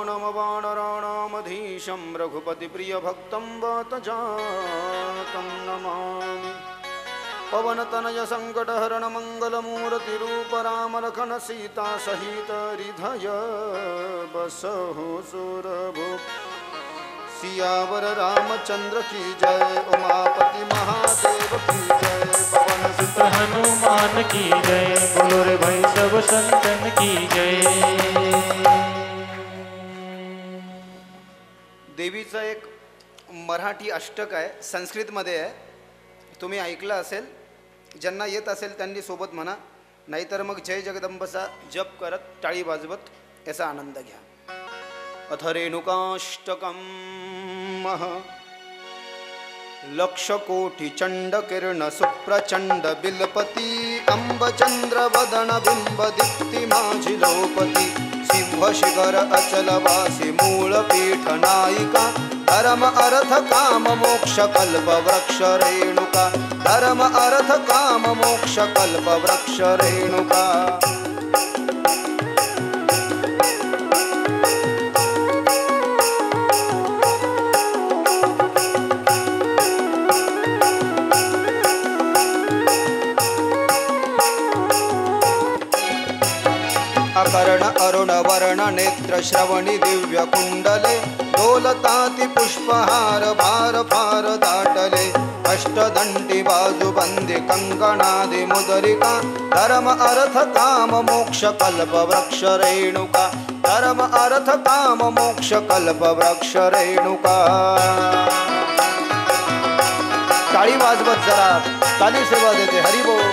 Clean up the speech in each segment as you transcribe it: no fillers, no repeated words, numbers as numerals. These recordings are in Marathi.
नमवानराणामधीशं रघुपतिप्रियभक्तं वातजातं नमामि। पवनतनयसङ्कटहरणमङ्गलमूर्तिरूप रामलखन सीता सहित हृदय बसहु सुरभु। सियावर रामचंद्र की जय, उमापति महादेव की जय, पवन सुत हनुमान की जय, बोलो रे भाई सब संतन की जय। देवीचं एक मराठी अष्टक आहे, संस्कृतमध्ये आहे, तुम्ही ऐकलं असेल, ज्यांना येत असेल त्यांनी सोबत म्हणा, नाहीतर मग जय जगदंबचा जप करत टाळी वाजवत याचा आनंद घ्या। अथ रेणुकाष्टकम् लक्षकोटि चंड किरण सुप्रचंड बिलपति अंबचंद्र वदन बिंब दीप्ति माझी लोपति सिंह शिखर अचल वासी मूल पीठ नायिका धर्म अर्थ काम मोक्ष कल्प वृक्ष रेणुका धर्म अर्थ काम मोक्ष कल्प वृक्ष रेणुका। अकर्ण अरुण वर्ण नेत्र श्रवणी दिव्य कुंडले डोलताति पुष्पहार भार फार दाटले अष्टदंडी बाजूबंदी कंकणादि मुदरिका धर्म अर्थ काम मोक्ष कल्प वृक्ष रेणुका धर्म अर्थ काम मोक्ष कल्प वृक्ष रेणुका। टाळी वाजवत जरा ताली सेवा देते हरिबोल।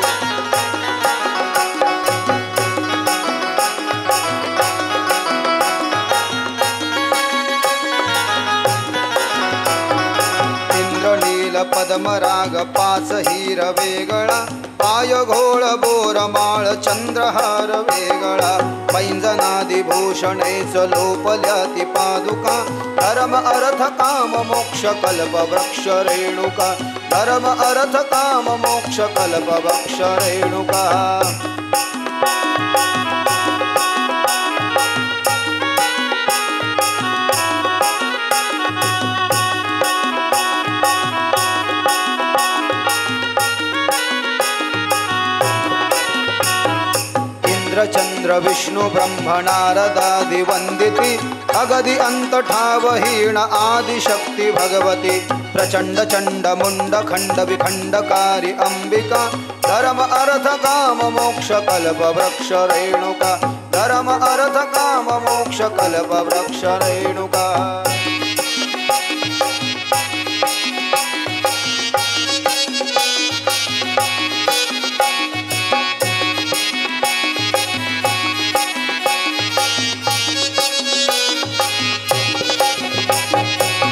पद्मराग पाच हीर वेगळा पाय घोळ बोरमाळ चंद्रहार वेगळा पैंजनादि भूषणेच लोपल्याति पादुका धर्म अर्थ काम मोक्ष कल्प वृक्ष रेणुका धर्म अर्थ काम मोक्ष कल्प वृक्ष रेणुका। चंद्र विष्णु ब्रह्म नारदादि वंदिती अगदि अंत ठावहीन आदि शक्ति भगवती प्रचंड चंड मुंड खंड विखंडकारी अंबिका धर्म अर्थ काम मोक्ष कल्प वृक्ष रेणुका धर्म अर्थ काम मोक्ष कल्प वृक्ष रेणुका।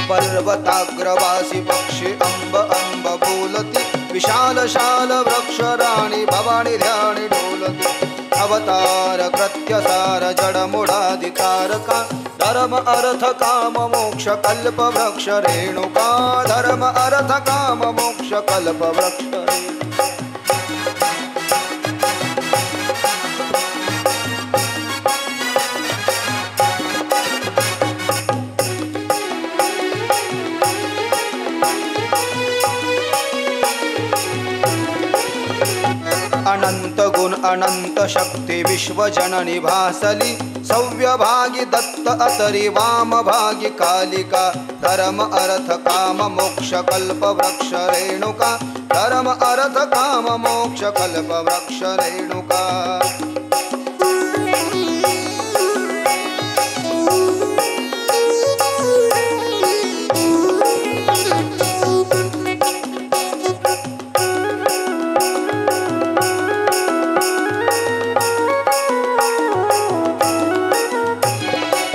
पर्वताग्रवासी पक्षी अंब अंब बोलती विशाल शाल वृक्ष राणी भवानी ध्यानी डोलती अवतार कृत्यसार जडमुडादि तारका धर्म अर्थ काम मोक्ष कल्प वृक्ष रेणुका धर्म अर्थ काम मोक्ष कल्प वृक्ष रेणुका। अनंत गुण अनंत शक्ति विश्व जननी भासली सव्यभागी दत्त अतरी वाम भागी कालिका धर्म अर्थ काम मोक्ष कल्प वृक्ष रेणुका धर्म अर्थ काम मोक्ष कल्प वृक्ष रेणुका।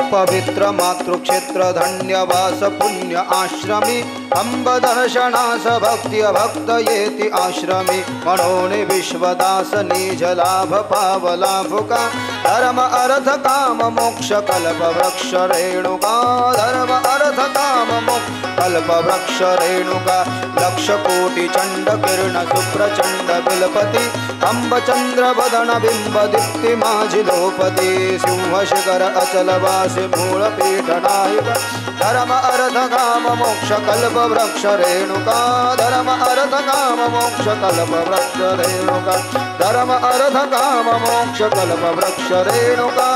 पवित्र मातृक्षेत्र धन्यवास पुण्य आश्रमी अंब दर्शनास भक्ति भक्त येति आश्रमी मनोनि विश्वदास निज लाभ पावलाभुका धर्म अर्थ काम मोक्ष कल्प वृक्ष रेणुका धर्म अर्थ काम मोक्ष कल्प वृक्ष रेणुका। लक्ष कोटि चंड किरण सुप्रचंड बिलपति अंबचंद्र बदन बिंब दीप्ति माझि लोपति सिंह शिखर अचल वासी मूल पीठ नायक धर्म अर्थ काम मोक्ष कल्प वृक्ष रेणुका धर्म अर्थ काम मोक्ष कल्प वृक्ष रेणुका धर्म अर्थ काम मोक्ष कल्प वृक्ष रेणुका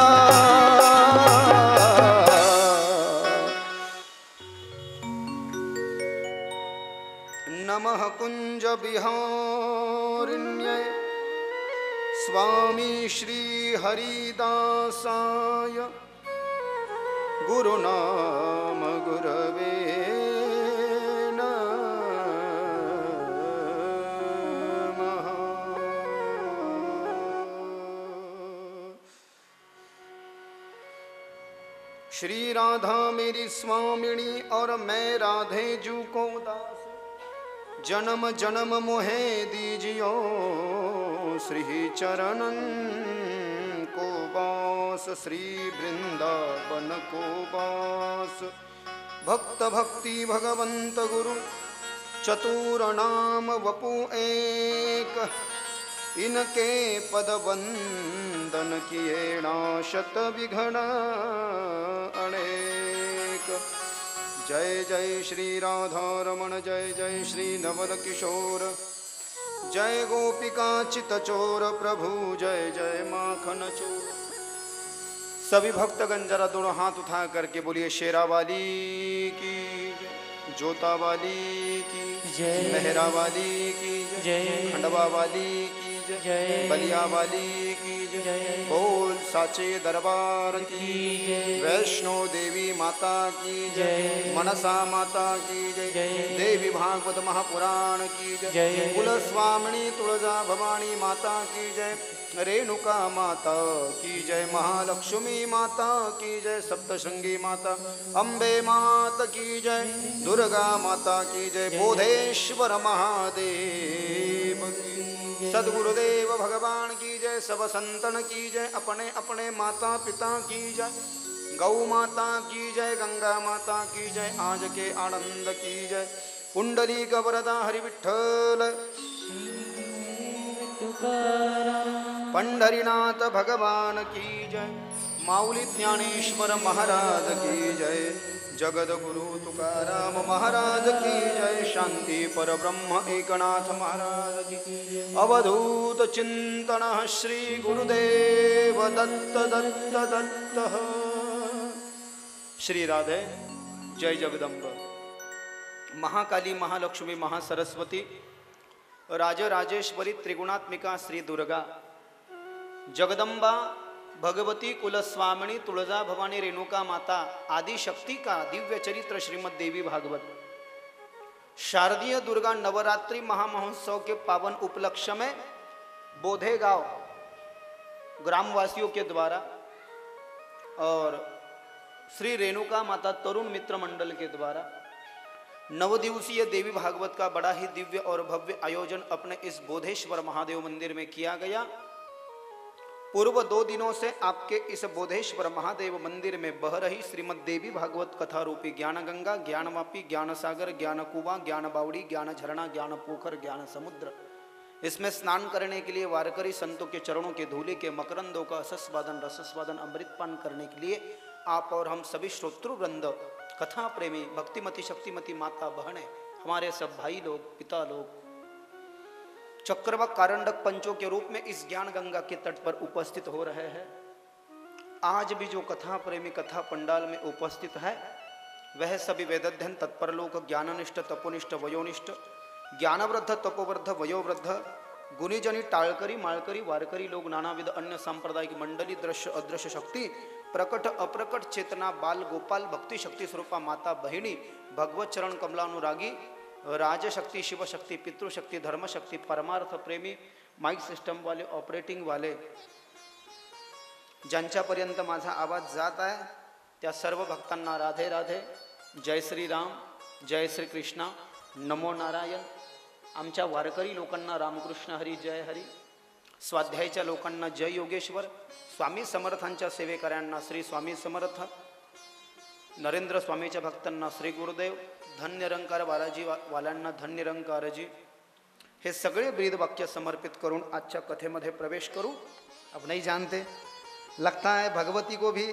नमः कुंज विहारिण्यै स्वामी श्री हरिदासाय गुरुनाम गुरवे नमः। श्री राधा मेरी स्वामिनी और मैं राधे जू को दास जन्म जन्म मोहे दीजियो श्री चरणन को बास श्री वृंदावन को बास भक्त भक्ति भगवंत गुरु चतुर नाम वपु एक इनके पद वंदन किए नाशत विघ्न अनेक। जय जय श्री राधा रमण जय जय श्री नवल किशोर जय गोपिका चित चोर प्रभु जय जय माखन चोर। सभी भक्तगण जरा दोनों हाथ उठा करके बोलिए शेरा वाली की जय, जोता वाली की जय, मेहरा वाली की जय, खंडवा वाली की जय, बलिया वाली की जय, बोल साचे दरबार की जय, वैष्णो देवी माता की जय, मनसा माता की जय, देवी भागवत महापुराण की जय, कुल स्वामिनी तुलजा भवानी माता की जय, रेणुका माता की जय, महालक्ष्मी माता की जय, सप्तशृंगी माता अम्बे माता की जय, दुर्गा माता की जय, बोधेश्वर महादेव की सद्गुरुदेव भगवान की जय, सब संतन की जय, अपने अपने माता पिता की जय, गौ माता की जय, गंगा माता की जय, आज के आनंद की जय, कुंडली कवरदा हरि विठ्ठल पंढरीनाथ भगवान की जय, माऊली ज्ञानेश्वर महाराज की जय, जगद गुरु तुकाराम महाराज की जय, शांति पर ब्रह्म एकनाथ महाराज की, अवधूत चिंतन श्री गुरुदेव दत्त दत्त दत्त। श्री राधे जय जगदम्ब। महाकाली महालक्ष्मी महासरस्वती राजराजेश्वरी त्रिगुणात्मिका श्री दुर्गा जगदम्बा भगवती कुलस्वामिनी तुलजा भवानी रेणुका माता आदि शक्ति का दिव्य चरित्र श्रीमद देवी भागवत शारदीय दुर्गा नवरात्रि महामहोत्सव के पावन उपलक्ष्य में बोधे गांव ग्रामवासियों के द्वारा और श्री रेणुका माता तरुण मित्र मंडल के द्वारा नवदिवसीय देवी भागवत का बड़ा ही दिव्य और भव्य आयोजन अपने इस बोधेश्वर महादेव मंदिर में किया गया। पूर्व 2 दिनों से आपके इस बोधेश्वर महादेव मंदिर में बह रही श्रीमद देवी भागवत कथा रूपी ज्ञान गंगा, ज्ञानवापी, ज्ञान सागर, ज्ञान कुआं, ज्ञान बावड़ी, ज्ञान झरना, ज्ञान पोखर, ज्ञान समुद्र, इसमें स्नान करने के लिए वारकरी संतों के चरणों के धूले के मकरंदों का असस्वादन रसस्वादन अमृतपान करने के लिए आप और हम सभी श्रोतृवृंद, कथा प्रेमी, भक्तिमती शक्तिमती माता बहनें, हमारे सब भाई लोग, पिता लोग चक्रवक कारंडक पंचों के रूप में इस ज्ञान गंगा के तट पर उपस्थित हो रहे हैं। आज भी जो कथा प्रेमी कथा पंडाल में उपस्थित है वह सभी वेदाध्ययन तत्पर लोग, ज्ञाननिष्ठ तपोनिष्ठ वयोनिष्ठ, ज्ञानवृद्ध तपोवृद्ध वयोवृद्ध, गुणीजनी टाळकरी माळकरी वारकरी लोग, नानाविध अन्य सांप्रदायिक मंडली, दृश्य अदृश्य शक्ति, प्रकट अप्रकट चेतना, बाल गोपाल, भक्ति शक्ति स्वरूपा माता बहिणी, भगवत चरण कमलानुरागी, राजशक्ति, शिवशक्ती, पितृशक्ती, धर्मशक्ती, परमार्थ प्रेमी, माइक सिस्टम वाले, ऑपरेटिंग वाले, ज्यांच्यापर्यंत माझा आवाज जात आहे त्या सर्व भक्तांना राधे राधे, जय श्री राम, जय श्री कृष्णा, नमो नारायण। आमच्या वारकरी लोकांना रामकृष्ण हरी जय हरी, स्वाध्यायच्या लोकांना जय योगेश्वर, स्वामी समर्थांच्या सेवेकऱ्यांना श्री स्वामी समर्थ, नरेंद्र स्वामीच्या भक्तांना श्री गुरुदेव, धन्य निरंकार बालाजी वाल्यांना धन्य निरंकारजी, हे सगळे ब्रीद वाक्य समर्पित करून आजच्या कथेमध्ये प्रवेश करू। अब नहीं जानते, लगता है भगवती को भी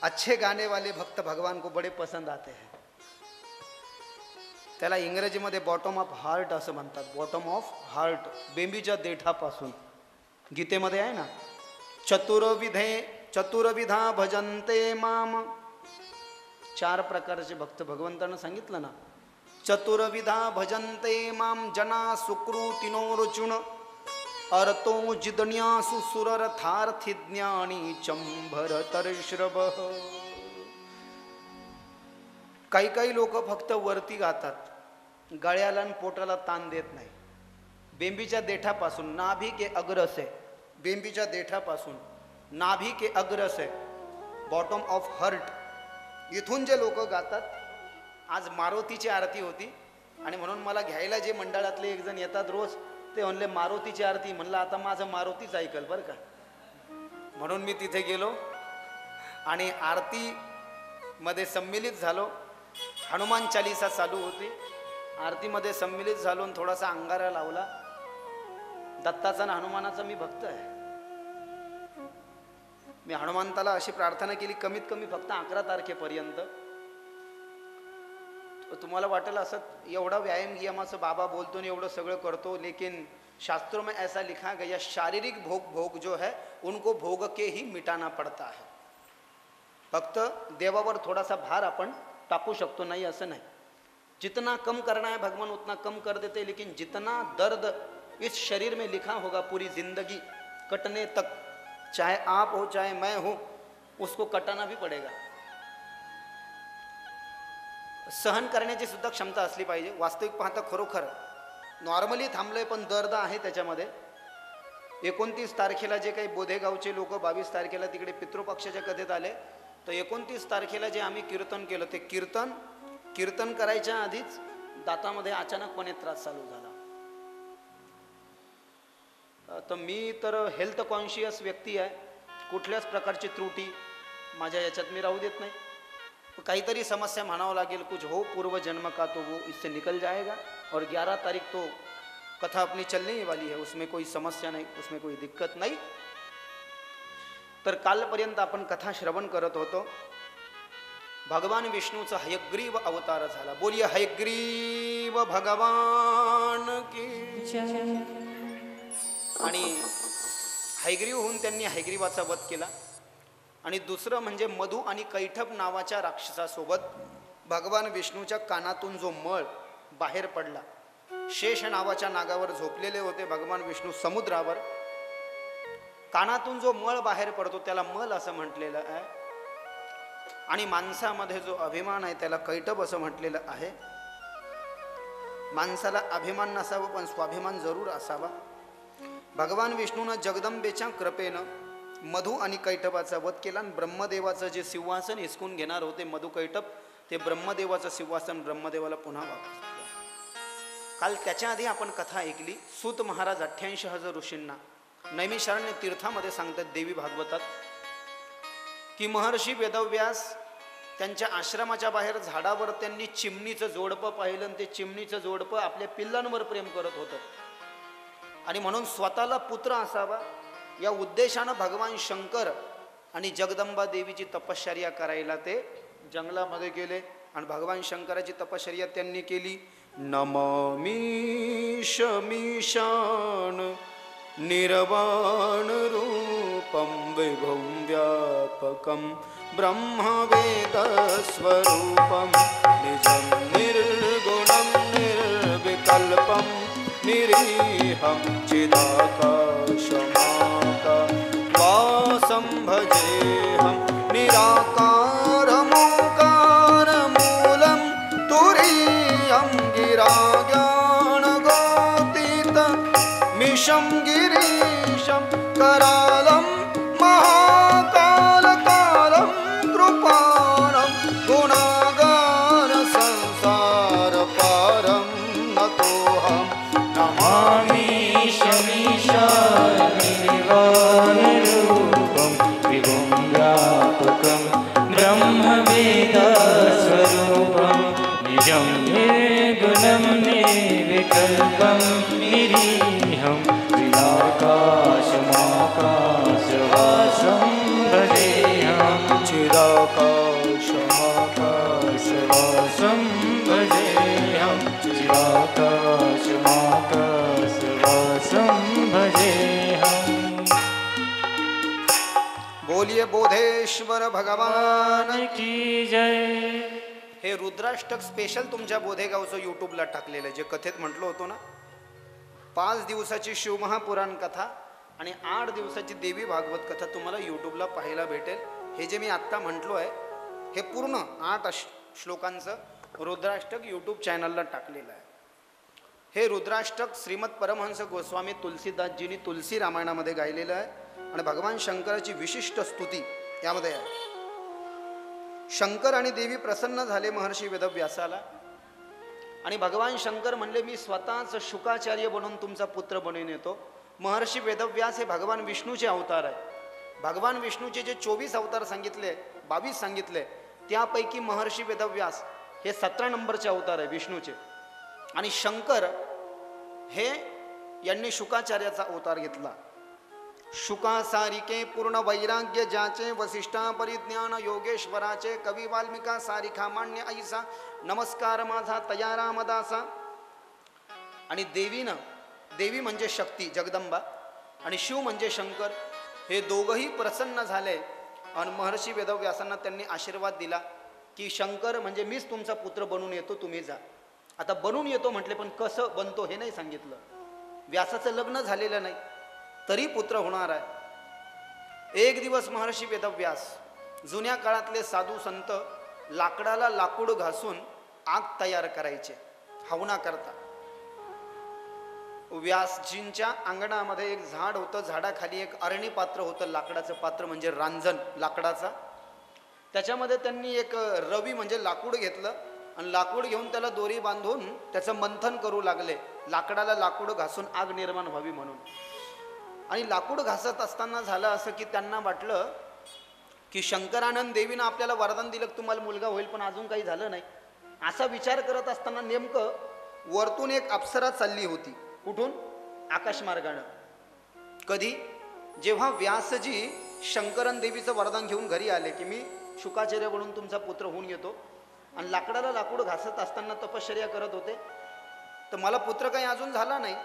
अच्छे गाने वाले भक्त भगवान को बड़े पसंद आते हैं। त्याला इंग्रजीमध्ये बॉटम ऑफ हार्ट असं म्हणतात, बॉटम ऑफ हार्ट, बेंबीच्या देठापासून। गीतेमध्ये आहे ना, चतुर्विधा भजन्ते माम, 4 प्रकारचे भक्त भगवंतानं सांगितलं ना। चतुर्विधा भजन्ते माम जना सुकृतिनोर्जुन अर्थो जिदन्यासु सुररथार्थि ज्ञानी चंभर तर्श्रव। काही काही लोक फक्त वरती गातात, गळ्याला आणि पोटाला ताण देत नाही। बेंबीच्या देठापासून नाभी के अग्र से, बेंबीच्या देठापासून नाभी के अग्र से, बॉटम ऑफ हार्ट, इथून जे लोक गातात। आज मारुतीची आरती होती आणि म्हणून मला घ्यायला जे मंडळातले एक जण येतात रोज, ते म्हणले मारुतीची आरती, म्हणलं आता माझं मारुतीच ऐकल बरं का। म्हणून मी तिथे गेलो आणि आरती मध्ये सम्मिलित झालो। हनुमान चालीसा चालू होती, आरतीमध्ये सम्मिलित झालो आणि थोडासा अंगारा लावला। दत्ताचा आणि हनुमानाचा मी भक्त आहे। मी हनुमंताला अशी प्रार्थना केली, कमीत कमी फक्त 11 तारखेपर्यंत। तुम्हाला वाटेल असं एवढा व्यायाम गियामाचं बाबा बोलतो आणि एवढं सगळं करतो, लेकिन शास्त्रों में ऐसा लिखा गया शारीरिक भोग जो है उनको भोग के ही मिटाना पड़ता है। फक्त देवावर थोडासा भार आपण टाकू शकतो, नाही असं नाही। जितना कम करना है भगवान उतना कम कर देते, लेकिन जितना दर्द इस शरीर में लिखा होगा पूरी जिंदगी कटने तक, चाहे आप हो चाहे मैं हूं, उसको कटाना भी पड़ेगा। सहन करण्याची सुद्धा क्षमता असली पाहिजे। वास्तविक पाहता खरोखर नॉर्मली थांबलोय, पण दर्द आहे त्याच्यामध्ये। 29 तारखेला जे काही बोधेगावचे लोक 22 तारखेला तिकडे पितृपक्षाच्या कथेत आले, तर 29 तारखेला जे आम्ही कीर्तन केलं, ते कीर्तन करायच्या आधीच दातामध्ये अचानकपणे त्रास चालू झाला। तर मी तर हेल्थ कॉन्शियस व्यक्ती आहे, कुठल्याच प्रकारची त्रुटी माझ्या याच्यात मी राहू देत नाही। काहीतरी समस्या म्हणावं लागेल, कुछ हो पूर्व जन्म का तो वो इससे निकल जाएगा। और 11 तारीख तो कथा अपनी चलने ही वाली है, उसमें कोई समस्या नहीं, उसमें कोई दिक्कत नहीं। तर कालपर्यंत आपण कथा श्रवण करत होतो। भगवान विष्णूचा हयग्रीव अवतार झाला। बोलिए हयग्रीव भगवान की जय। आणि हयग्रीव होऊन त्यांनी हयग्रीवाचा वध केला। आणि दुसरं म्हणजे मधु आणि कैठब नावाच्या राक्षसासोबत भगवान विष्णूच्या कानातून जो मळ बाहेर पडला, शेष नावाच्या नागावर झोपलेले होते भगवान विष्णू समुद्रावर। कानातून जो मळ बाहेर पडतो त्याला मल असं म्हटलेलं आहे, आणि माणसामध्ये जो अभिमान आहे त्याला कैठब असं म्हटलेलं आहे। माणसाला अभिमान नसावा, पण स्वाभिमान जरूर असावा। भगवान विष्णूनं जगदंबेच्या कृपेनं मधु आणि कैठबाचा वध केला आणि ब्रह्मदेवाचं जे सिंहासन हिसकून घेणार होते मधु कैठब, ते ब्रह्मदेवाचं सिंहासन ब्रह्मदेवाला पुन्हा वापस दिलं। काल त्याच्या आधी आपण कथा ऐकली, सूत महाराज 88,000 ऋषींना नैमिषारण्य तीर्थामध्ये सांगतात देवी भागवतात की महर्षी वेदव्यास त्यांच्या आश्रमाच्या बाहेर झाडावर त्यांनी चिमणीचं जोडपं पाहिलं, आणि ते चिमणीचं जोडपं आपल्या पिल्लांवर प्रेम करत होतं, आणि म्हणून स्वतःला पुत्र असावा या उद्देशानं भगवान शंकर आणि जगदंबा देवीची तपश्चर्या करायला ते जंगलामध्ये गेले। आणि भगवान शंकराची तपश्चर्या त्यांनी केली। नमामि शमीशान निर्वाण रूपम विभुं व्यापकं ब्रह्मवेद स्वरूपम निजं निर्गुणं निर्विकल्पं निरीहं चिदाकाशमाकाशं भजेऽहं निराकारमोकारमूलं तुरीयं गिराज्ञानगोतीतमिशं गिरीशं करालं महाकालकालं कृपाणं गुणागार संसारपारं नतोऽहं नमामि शमीशानिर्वाणरूपं विभुं व्यापकं ब्रह्मवेदस्वरूपं निजं निर्गुणं निर्विकल्पं कल्पं निरीहं चिदाकाशमाकाशवासं भजेऽहं चिदाकाशमाकाशवासं भजेऽहं चिदाकाशमाकाशवासं भजेऽहं। बोलिए बोधेश्वर भगवान की जय। हे रुद्राष्टक स्पेशल तुमच्या बोधेगावचं यूट्यूबला टाकलेलं जे कथेत म्हटलं होतं ना, 5 दिवसाची शिवमहापुराण कथा आणि 8 दिवसाची देवी भागवत कथा तुम्हाला यूट्यूबला पाहायला भेटेल. हे जे मी आत्ता म्हटलो आहे हे पूर्ण 8 श्लोकांचं रुद्राष्टक यूट्यूब चॅनलला टाकलेलं आहे. हे रुद्राष्टक श्रीमद परमहंस गोस्वामी तुलसीदासजींनी तुलसी रामायणामध्ये गायलेलं आहे आणि भगवान शंकराची विशिष्ट स्तुती यामध्ये आहे. शंकर आणि देवी प्रसन्न झाले महर्षी वेदव्यासाला आणि भगवान शंकर म्हणले मी स्वतःच शुकाचार्य बनून तुमचा पुत्र बनवून येतो. महर्षी वेदव्यास हे भगवान विष्णूचे अवतार आहे. भगवान विष्णूचे जे 24 अवतार सांगितले 22 सांगितले त्यापैकी महर्षी वेदव्यास हे 17 नंबरचे अवतार आहे विष्णूचे. आणि शंकर हे यांनी शुकाचार्याचा अवतार घेतला. शुका सारिके पूर्ण वैराग्य ज्याचे वसिष्ठा परिज्ञान योगेश्वराचे कवी वाल्मिका सारिखा मान्य ऐसा नमस्कार माझा तया रामदासा. आणि देवी म्हणजे शक्ती जगदंबा आणि शिव म्हणजे शंकर हे दोघंही प्रसन्न झाले आणि महर्षी वेदव्यासांना त्यांनी आशीर्वाद दिला की शंकर म्हणजे मीच तुमचा पुत्र बनून येतो तुम्ही जा. आता बनून येतो म्हटले पण कसं बनतो हे नाही सांगितलं. व्यासाचं लग्न झालेलं नाही तरी पुत्र होणार आहे. एक दिवस महर्षी वेदव्यास जुन्या काळातले साधू संत लाकडाला लाकूड घासून आग तयार करायचे हवना करता. व्यासजींच्या अंगणामध्ये एक झाड होतं. झाडाखाली एक अरणी पात्र होतं. लाकडाचं पात्र म्हणजे रांजण लाकडाचा. त्याच्यामध्ये त्यांनी एक रवी म्हणजे लाकूड घेतलं आणि लाकूड घेऊन त्याला दोरी बांधून त्याचं मंथन करू लागले लाकडाला लाकूड घासून आग निर्माण व्हावी म्हणून. आणि लाकूड घासत असताना झालं असं की त्यांना वाटलं की शंकरानंद देवीनं आपल्याला वरदान दिलं तुम्हाला मुलगा होईल पण अजून काही झालं नाही. असा विचार करत असताना नेमकं वरतून एक अप्सरा चालली होती. कुठून? आकाशमार्गानं. कधी? जेव्हा व्यासजी शंकरन देवीचं वरदान घेऊन घरी आले की मी शुकाचार्य बनून तुमचा पुत्र होऊन येतो आणि लाकडाला लाकूड घासत असताना तपश्चर्या करत होते तर मला पुत्र काही अजून झाला नाही.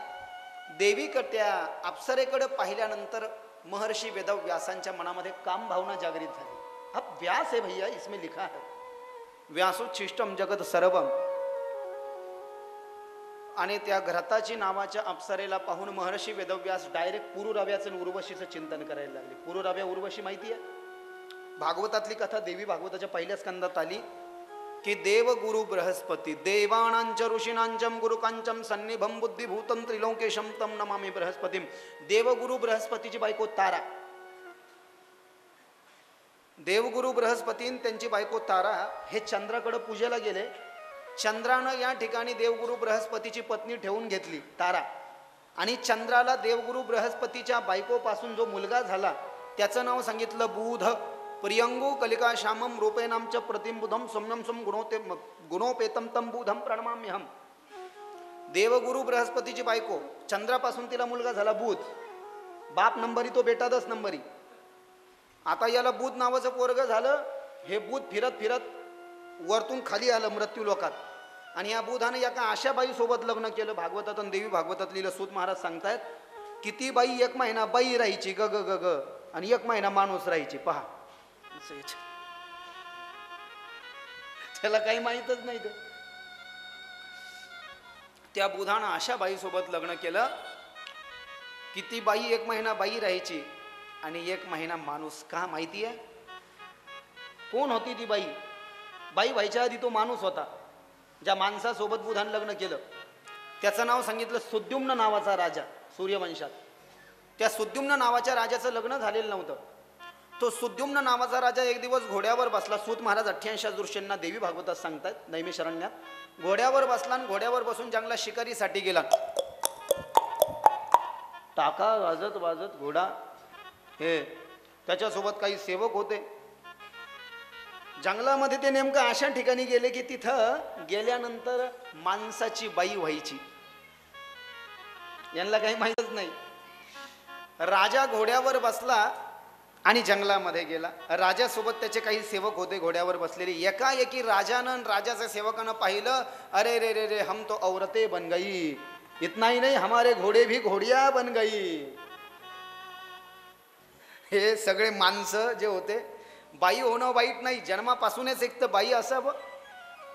देवीकडे त्या अप्सरेकडे पाहिल्यानंतर महर्षी वेदव्यासांच्या मनामध्ये काम भावना जागृत झाली. हा व्यास है भैया इसमें लिखा है व्यासोच्छिष्टम जगत सर्वम. आणि त्या घृताची नावाच्या अप्सरेला पाहून महर्षी वेदव्यास डायरेक्ट पुरुरव्याचं आणि उर्वशीचं चिंतन करायला लागले. पुरुरव्या उर्वशी माहिती आहे भागवतातली कथा देवी भागवताच्या पहिल्या स्कंदात आली की देव गुरु बृहस्पती देवानांच ऋषीनांचम गुरुकांचम सन्निभम बुद्धिभूतम त्रिलोकेशम तम नमामि बृहस्पतीम. देवगुरु बृहस्पतीची बायको तारा. देवगुरु बृहस्पतीन त्यांची बायको तारा हे चंद्राकडे पूजेला गेले. चंद्रानं या ठिकाणी देवगुरु बृहस्पतीची पत्नी ठेवून घेतली तारा आणि चंद्राला देवगुरु बृहस्पतीच्या बायकोपासून जो मुलगा झाला त्याचं नाव सांगितलं बुध. प्रियंगो कलिका श्यामम रूपेनामच प्रतिमबुधम सौम्यम सम गुणोपेतम तम बुधम प्रणमाम्यहम. देवगुरु बृहस्पतीची बायको चंद्रापासून तिला मुलगा झाला बुध. बाप नंबरी तो बेटा 10 नंबरी. आता याला बुध नावाचं पोरग झालं. हे बुध फिरत फिरत वरतून खाली आलं मृत्यू लोकात आणि या बुधाने एका आशाबाई सोबत लग्न केलं. भागवतात आणि देवी भागवतात लिहिलं. सूत महाराज सांगतायत किती बाई 1 महिना बाई राहायची ग ग ग ग आणि 1 महिना माणूस राहायची. पहा त्याला काही माहीतच नाही. त्या बुधानं अशा बाई सोबत लग्न केलं किती बाई 1 महिना बाई राहायची आणि 1 महिना माणूस. का माहिती आहे कोण होती ती बाई? बाई व्हायच्या आधी तो माणूस होता. ज्या माणसासोबत बुधानं लग्न केलं त्याचं नाव सांगितलं सुद्युम्न नावाचा राजा सूर्यवंशात. त्या सुद्युम्न नावाच्या राजाचं लग्न झालेलं नव्हतं. तो सुद्युम्न नावाचा राजा एक दिवस घोड्यावर बसला. सूत महाराज 88 दृश्यांना देवी भागवतात सांगतात नैमिषारण्यात. घोड्यावर बसला आणि घोड्यावर बसून जंगलात शिकारीसाठी गेला. टाका वाजत वाजत घोडा. हे त्याच्यासोबत काही सेवक होते. जंगलामध्ये ते नेमकं अशा ठिकाणी गेले की तिथं गेल्यानंतर माणसाची बाई व्हायची यांना काही माहीतच नाही. राजा घोड्यावर बसला आणि जंगलामध्ये गेला. राजासोबत त्याचे काही सेवक होते घोड्यावर बसलेले. एकाएकी राजानं राजाच्या सेवकानं पाहिलं, अरे रे रे रे, हम तो औरतें बन गई, इतना ही नहीं हमारे घोडे भी घोडिया बन गई. हे सगळे माणसं जे होते, बाई होणं वाईट नाही, जन्मापासूनच एक तर बाई असावं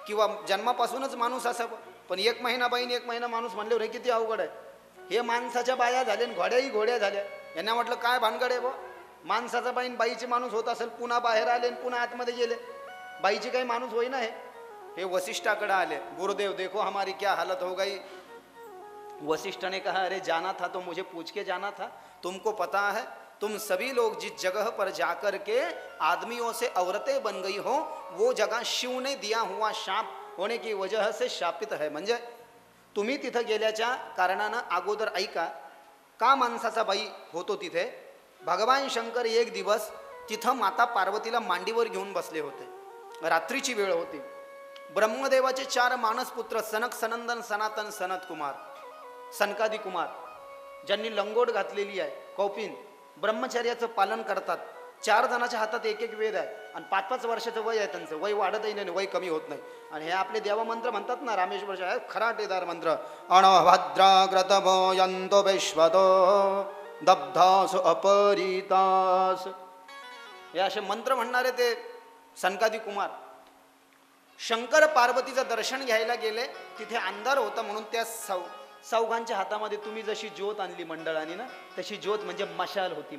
किंवा जन्मापासूनच माणूस असावं, पण 1 महिना बाईन 1 महिना माणूस म्हणल्यावर हे किती अवघड आहे. हे माणसाच्या बाया झाल्या, घोड्याही घोड्या झाल्या. यांना म्हटलं काय भानगड आहे बा, माणसाचा बाईन बाईचे माणूस होत असेल, पुन्हा बाहेर आले पुन्हा आतमध्ये गेले, बाईची काही माणूस होईना. हे वशिष्ठाकडे आले. गुरुदेव देखो हमारी क्या हालत हो गई. वशिष्ठ ने कहा, अरे जाना था तो मुझे पूछ के जाना था. तुमको पता है तुम सभी लोग जिस जगह पर जाकर के आदमियों से औरतें बन गई हो, वो जगह शिव ने दिया हुआ शाप होने की वजह से शापित है. म्हणजे तुम्ही तिथं गेल्याच्या कारणानं अगोदर ऐका, का माणसाचा बाई होतो तिथे. भगवान शंकर एक दिवस तिथं माता पार्वतीला मांडीवर घेऊन बसले होते. रात्रीची वेळ होती. ब्रह्मदेवाचे 4 मानसपुत्र सनक, सनंदन, सनातन, सनत कुमार, सनकादी कुमार, ज्यांनी लंगोट घातलेली आहे, कौपिन, ब्रह्मचर्याचं पालन करतात. 4 जणांच्या हातात एक एक वेद आहे आणि 5-5 वर्षाचं वय आहे. त्यांचं वय वाढतही नाही, वय कमी होत नाही. आणि हे आपले देवा मंत्र म्हणतात ना, रामेश्वरचे खराटेदार मंत्र, अणभद्राग्रतभो यंतो वैश्वतो दब्धास अपरितास, हे असे मंत्र म्हणणारे ते सनकादी कुमार. शंकर पार्वतीचं दर्शन घ्यायला गेले. तिथे अंधार होता म्हणून त्या चौघांच्या हातामध्ये तुम्ही जशी ज्योत आणली मंडळाने ना, तशी ज्योत म्हणजे मशाल होती.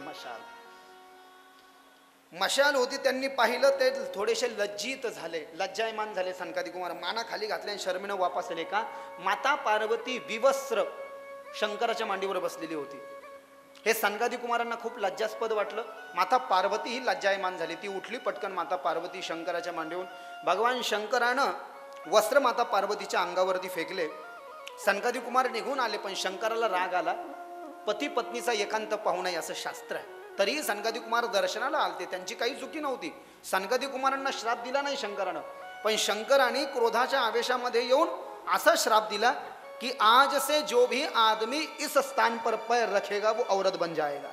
मशाल होती. त्यांनी पाहिलं ते थोडेसे लज्जित झाले, लज्जायमान झाले. सनकादी कुमार माना खाली घातल्या आणि शर्मेनं वापस आले. का? माता पार्वती विवस्त्र शंकराच्या मांडीवर बसलेली होती. हे सनकादी कुमारांना खूप लज्जास्पद वाटलं. माता पार्वती ही लज्जायमान झाली. ती उठली पटकन. माता पार्वती शंकराच्या मांडीवर. भगवान शंकरानं वस्त्र माता पार्वतीच्या अंगावरती फेकले. सनकादी कुमार निघून आले, पण शंकराला राग आला. पती पत्नीचा एकांत पाहू नये असं शास्त्र आहे. तरीही सनकादी कुमार दर्शनाला आलते. त्यांची काही चुकी नव्हती. सनकादी कुमारांना श्राप दिला नाही शंकरानं, पण शंकराने क्रोधाच्या आवेशामध्ये येऊन असा श्राप दिला कि आज से जो भी आदमी इस स्थान पर पैर रखेगा वो औरत बन जाएगा.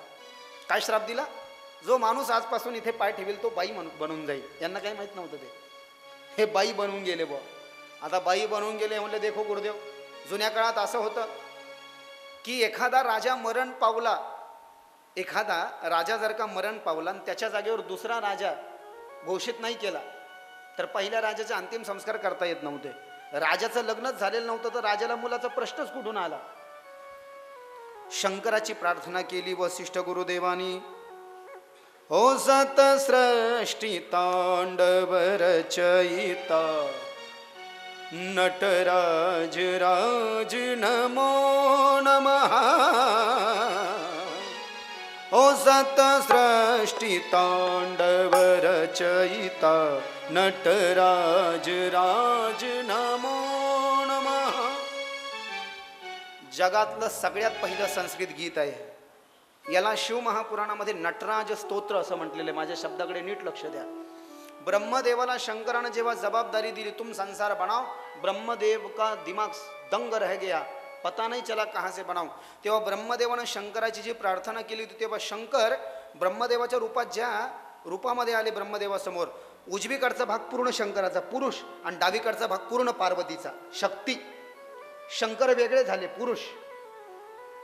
काय श्राप दिला? जो माणूस आजपासून इथे पाय ठेवेल तो बाई बनून जाईल. यांना काही माहित नव्हतं ते. हे बाई बनून गेले बुवा. आता बाई बनून गेले म्हणले, देखो गुरुदेव, जुन्या काळात असं होतं की एखादा राजा मरण पावला, एखादा राजा जर का मरण पावला आणि त्याच्या जागेवर दुसरा राजा घोषित नाही केला तर पहिल्या राजाचे अंतिम संस्कार करता येत नव्हते. राजाचं लग्नच झालेलं नव्हतं तर राजाला मुलाचा प्रश्नच कुठून आला. शंकराची प्रार्थना केली वसिष्ठ गुरुदेवानी. हो सत सृष्टी तांडव रचयिता नटराज राज नमो नमः. ओ सत सृष्टी तांडव रचयिता नटराज राज नमो नमः. जगातलं सगळ्यात पहिलं संस्कृत गीत आहे. याला शिवमहापुराणामध्ये नटराज स्तोत्र असं म्हटलेलं आहे. माझ्या शब्दाकडे नीट लक्ष द्या. ब्रह्मदेवाला शंकराने जेव्हा जबाबदारी दिली, तुम संसार बनाओ, ब्रह्मदेव का दिमाग दंग रह गया, पता नहीं चला कहाँ से बनाऊ. तेव्हा ब्रह्मदेवानं शंकराची जी प्रार्थना केली होती, तेव्हा शंकर ब्रह्मदेवाच्या रूपात ज्या रूपामध्ये आले ब्रह्मदेवासमोर, उजवीकडचा भाग पूर्ण शंकराचा पुरुष आणि डावीकडचा भाग पूर्ण पार्वतीचा शक्ती. शंकर वेगळे झाले पुरुष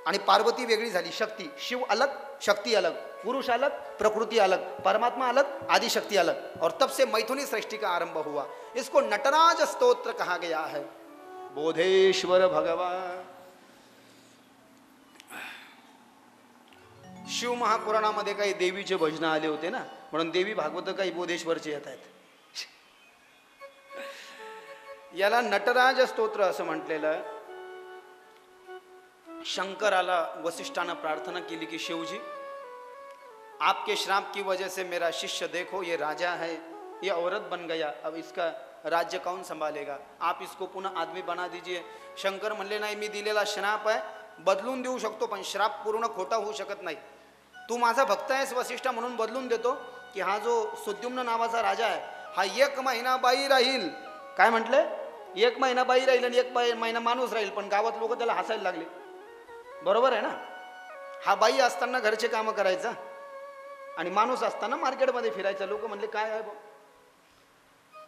आणि पार्वती वेगळी झाली शक्ती. शिव अलग, शक्ति अलग, पुरुष अलग, प्रकृति अलग, परमात्मा अलग, आदिशक्ति अलग. और तब से मैथुनी सृष्टि का आरंभ हुआ. इसको नटराज स्तोत्र कहा गया है. बोधेश्वर भगवान. शिव महापुराणामध्ये काही देवीचे भजन आले होते ना, म्हणून देवी भागवत काही बोधेश्वरचे येत आहेत. याला नटराज स्तोत्र असं म्हटलेलं. शंकराला वशिष्ठाने प्रार्थना केली की शिवजी, आपके श्राप की वजह से मेरा शिष्य देखो ये राजा है, ये औरत बन गया, अब इसका राज्य कौन संभालेगा, आप इसको पुन्हा आदमी बना दीजिए. शंकर म्हणले नाही, मी दिलेला श्राप आहे बदलून देऊ शकतो, पण श्राप पूर्ण खोटा होऊ शकत नाही. तू माझा भक्त आहेस वशिष्ठा म्हणून बदलून देतो की हा जो सुद्युम्न नावाचा राजा आहे हा 1 महिना बाई राहील. काय म्हटले? 1 महिना बाई राहील आणि 1 महिना माणूस राहील. पण गावात लोक त्याला हसायला लागले. बरोबर आहे ना? हा बाई असताना घरचे कामं करायचा आणि माणूस असताना मार्केटमध्ये फिरायचा. लोक म्हणले काय आहे बा.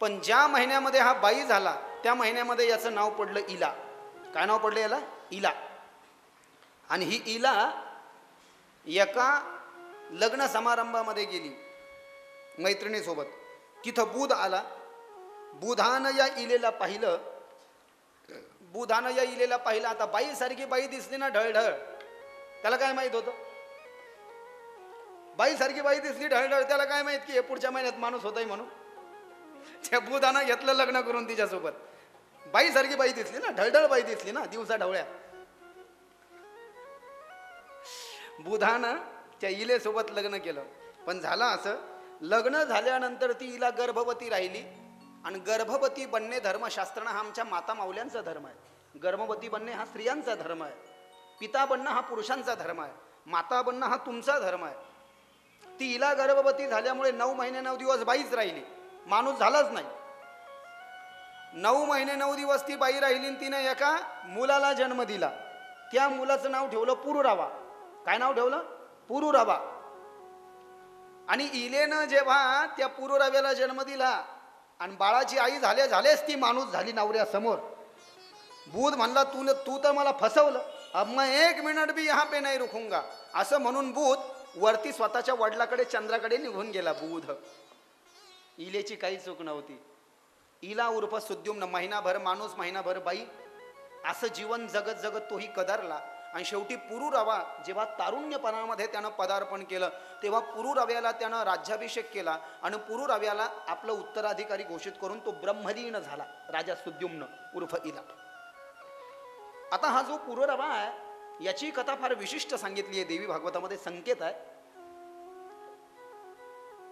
पण ज्या महिन्यामध्ये हा बाई झाला त्या महिन्यामध्ये याचं नाव पडलं इला. काय नाव पडलं याला? इला. आणि ही इला एका लग्न समारंभामध्ये गेली मैत्रिणीसोबत. तिथं बुध आला. बुधानं या इलेला पाहिलं. बुधानं या इलेला पाहिलं. आता बाई सारखी बाई दिसली ना ढळढळ. त्याला काय माहित होतं? बाई सारखी बाई दिसली ढळढळ, त्याला काय माहित की हे पुढच्या महिन्यात माणूस होतय म्हणून. त्या बुधानं घेतलं लग्न करून तिच्यासोबत. बाई सारखी बाई दिसली ना, ढळढळ बाई दिसली ना, दिवसा ढवळ्या. बुधानं त्या इलेसोबत लग्न केलं. पण झालं असं, लग्न झाल्यानंतर ती इला गर्भवती राहिली. आणि गर्भवती बनणे धर्मशास्त्रानं हा आमच्या माता माऊल्यांचा धर्म आहे. गर्भवती बनणे हा स्त्रियांचा धर्म आहे. पिता बनणं हा पुरुषांचा धर्म आहे. माता बनणं हा तुमचा धर्म आहे. ती इला गर्भवती झाल्यामुळे 9 महिने 9 दिवस बाईच राहिली, माणूस झालाच नाही. 9 महिने 9 दिवस ती बाई राहिली. तिने एका मुलाला जन्म दिला. त्या मुलाचं नाव ठेवलं पुरुरावा. काय नाव ठेवलं? पुरुरावा. आणि इलेनं जेव्हा त्या पुरुराव्याला जन्म दिला आणि बाळाची आई झालेच ती माणूस झाली नवऱ्यासमोर. बुध म्हणला तू तर मला फसवलं, अब मैं 1 मिनिट भी यहाँ पे नहीं रुकूंगा. असं म्हणून बुध वरती स्वतःच्या वडिलाकडे चंद्राकडे निघून गेला. बुध. इलेची काही चूक नव्हती. इला उर्फ सुद्युम्न महिनाभर माणूस महिनाभर बाई असं जीवन जगत जगत तोही कदारला. आणि शेवटी पुरुरवा जेव्हा तारुण्यपणामध्ये त्यानं पदार्पण केलं तेव्हा पुरुरव्याला त्यानं राज्याभिषेक केला आणि पुरुरव्याला आपलं उत्तराधिकारी घोषित करून तो ब्रह्मलीन झाला, राजा सुद्युम्न उर्फ इला. आता हा जो पुरुरवा आहे याची कथा फार विशिष्ट सांगितली आहे देवी भागवतामध्ये. संकेत आहे.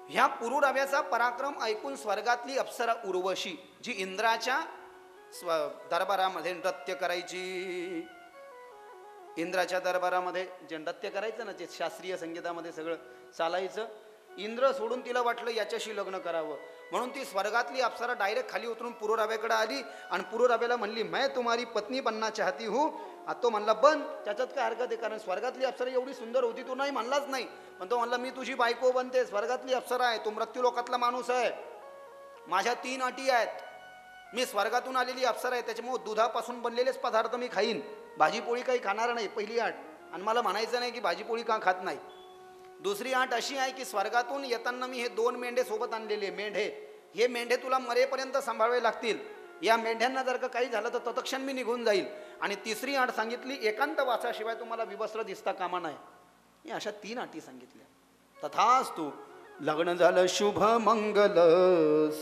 ह्या पुरुरव्याचा पराक्रम ऐकून स्वर्गातली अप्सरा उर्वशी जी इंद्राच्या दरबारामध्ये नृत्य करायची, इंद्राच्या दरबारामध्ये जे नृत्य करायचं ना, जे शास्त्रीय संगीतामध्ये सगळं चालायचं, इंद्र सोडून तिला वाटलं याच्याशी लग्न करावं म्हणून ती स्वर्गातली अप्सरा डायरेक्ट खाली उतरून पुरुरव्याकडे आली आणि पुरुरव्याला म्हणली मैं तुम्हारी पत्नी बनना चाहती हूँ. तो म्हणला बन, त्याच्यात काय हरकत आहे, कारण स्वर्गातली अप्सरा एवढी सुंदर होती. तो नाही म्हणलाच नाही, पण तो म्हणला मी तुझी बायको बनते. स्वर्गातली अप्सरा आहे, तो मृत्यूलोकातला माणूस आहे. माझ्या 3 अटी आहेत. मी स्वर्गातून आलेली अप्सरा आहे, त्याच्यामुळे दुधापासून बनलेलेच पदार्थ मी खाईन, भाजीपोळी काही खाणार नाही. पहिली अट. आणि मला म्हणायचं नाही की भाजीपोळी का खात नाही. दुसरी अट अशी आहे की स्वर्गातून येताना मी हे 2 मेंढे सोबत आणलेले मेंढे, हे मेंढे तुला मरेपर्यंत सांभाळावे लागतील. या मेंढ्यांना जर का काही झालं तर तत्क्षण मी निघून जाईल. आणि तिसरी अट सांगितली एकांतवासाशिवाय तुम्हाला विवस्त्र दिसता कामा नाही. हे अशा 3 अटी सांगितल्या. तथास्तु. लग्न झालं शुभ मंगल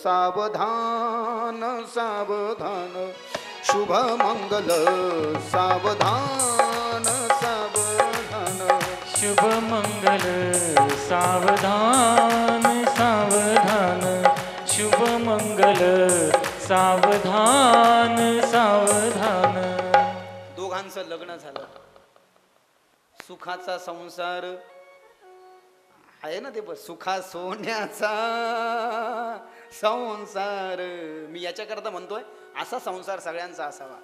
सावधान सावधान, शुभ मंगल सावधान सावधान, शुभ मंगल सावधान सावधान, शुभ मंगल सावधान सावधान. दोघांचं लग्न झालं. सुखाचा संसार आहे ना ते, बस सुखा सोन्याचा संसार. मी याच्याकरता म्हणतोय असा संसार सगळ्यांचा असावा.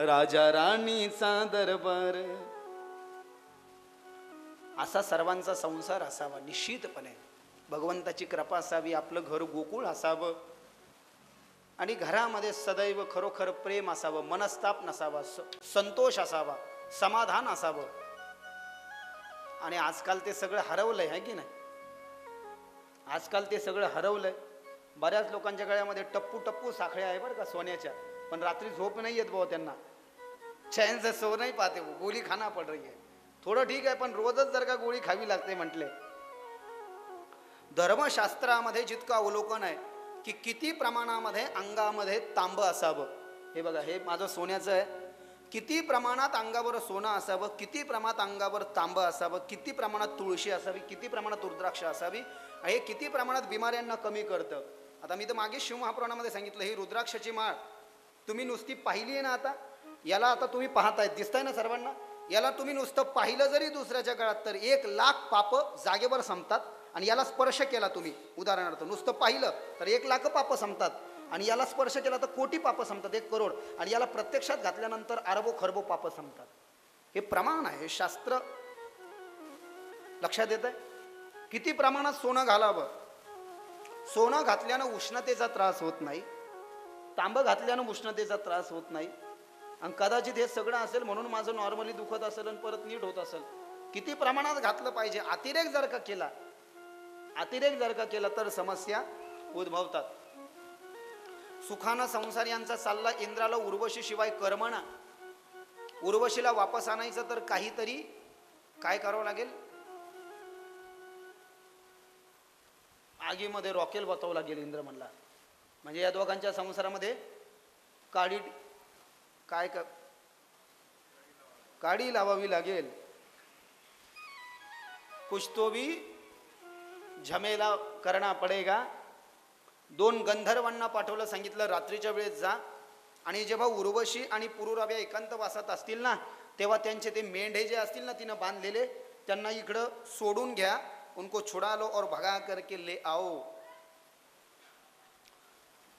राजा राणीचा दरबार असा सर्वांचा संसार असावा निश्चितपणे. भगवंताची कृपा असावी, आपलं घर गोकुळ असावं आणि घरामध्ये सदैव खरोखर प्रेम असावं, मनस्ताप नसावा, संतोष असावा, समाधान असावं. आणि आजकाल ते सगळं हरवलंय आहे की नाही? आजकाल ते सगळं हरवलंय. बऱ्याच लोकांच्या गळ्यामध्ये टप्पू टप्पू साखळ्या आहे बरं का सोन्याच्या, पण रात्री झोप नाही येत भाऊ त्यांना. चैन से सो नाही पाहते, वो गोळी खाना पड रही है. थोडं ठीक आहे, पण रोजच जर का गोळी खावी लागते म्हटले. धर्मशास्त्रामध्ये जितकं अवलोकन आहे की किती प्रमाणामध्ये अंगामध्ये तांब असावं. हे बघा, हे माझं सोन्याचं आहे. किती प्रमाणात अंगावर सोनं असावं, किती प्रमाणात अंगावर तांब असावं, किती प्रमाणात तुळशी असावी, किती प्रमाणात रुद्राक्ष असावी. हे किती प्रमाणात बिमाऱ्यांना कमी करतं. आता मी तर मागे शिवमहापुराणामध्ये सांगितलं, ही रुद्राक्षाची माळ तुम्ही नुसती पाहिली आहे ना, आता याला आता तुम्ही पाहताय, दिसताय ना सर्वांना. याला तुम्ही नुसतं पाहिलं जरी दुसऱ्याच्या काळात तर 1,00,000 पाप जागेवर संपतात. आणि याला स्पर्श केला तुम्ही, उदाहरणार्थ नुसतं पाहिलं तर 1,00,000 पाप संपतात. आणि याला स्पर्श केला तर कोटी पाप संपतात, 1 करोड. आणि याला प्रत्यक्षात घातल्यानंतर अरबो खरबो पाप संपतात. हे प्रमाण आहे, शास्त्र लक्षात येत आहे. किती प्रमाणात सोनं घालावं. सोनं घातल्यानं उष्णतेचा त्रास होत नाही, तांबं घातल्यानं उष्णतेचा त्रास होत नाही. आणि कदाचित हे सगळं असेल म्हणून माझं नॉर्मली दुखत असेल आणि परत नीट होत असेल. किती प्रमाणात घातलं पाहिजे. अतिरेक जर का केला तर समस्या उद्भवतात. सुखानं संसार यांचा चालला इंद्राला उर्वशी शिवाय कर्मणा. उर्वशीला वापस आणायचं तर काहीतरी काय करावं लागेल. आगीमध्ये रॉकेल बसवावं लागेल इंद्र म्हणला. म्हणजे या दोघांच्या संसारामध्ये काडी लावावी लागेल. कुछ तो भी झमेला करना पडेगा. 2 गंधर्वांना पाठवलं, सांगितलं रात्रीच्या वेळेस जा आणि जेव्हा उर्वशी आणि पुरुरव्या एकांतवासात असतील ना तेव्हा त्यांचे ते मेंढे जे असतील ना तिनं बांधलेले त्यांना इकडं सोडून घ्या. उनको छुड़ा लो और भगा करके ले आओ.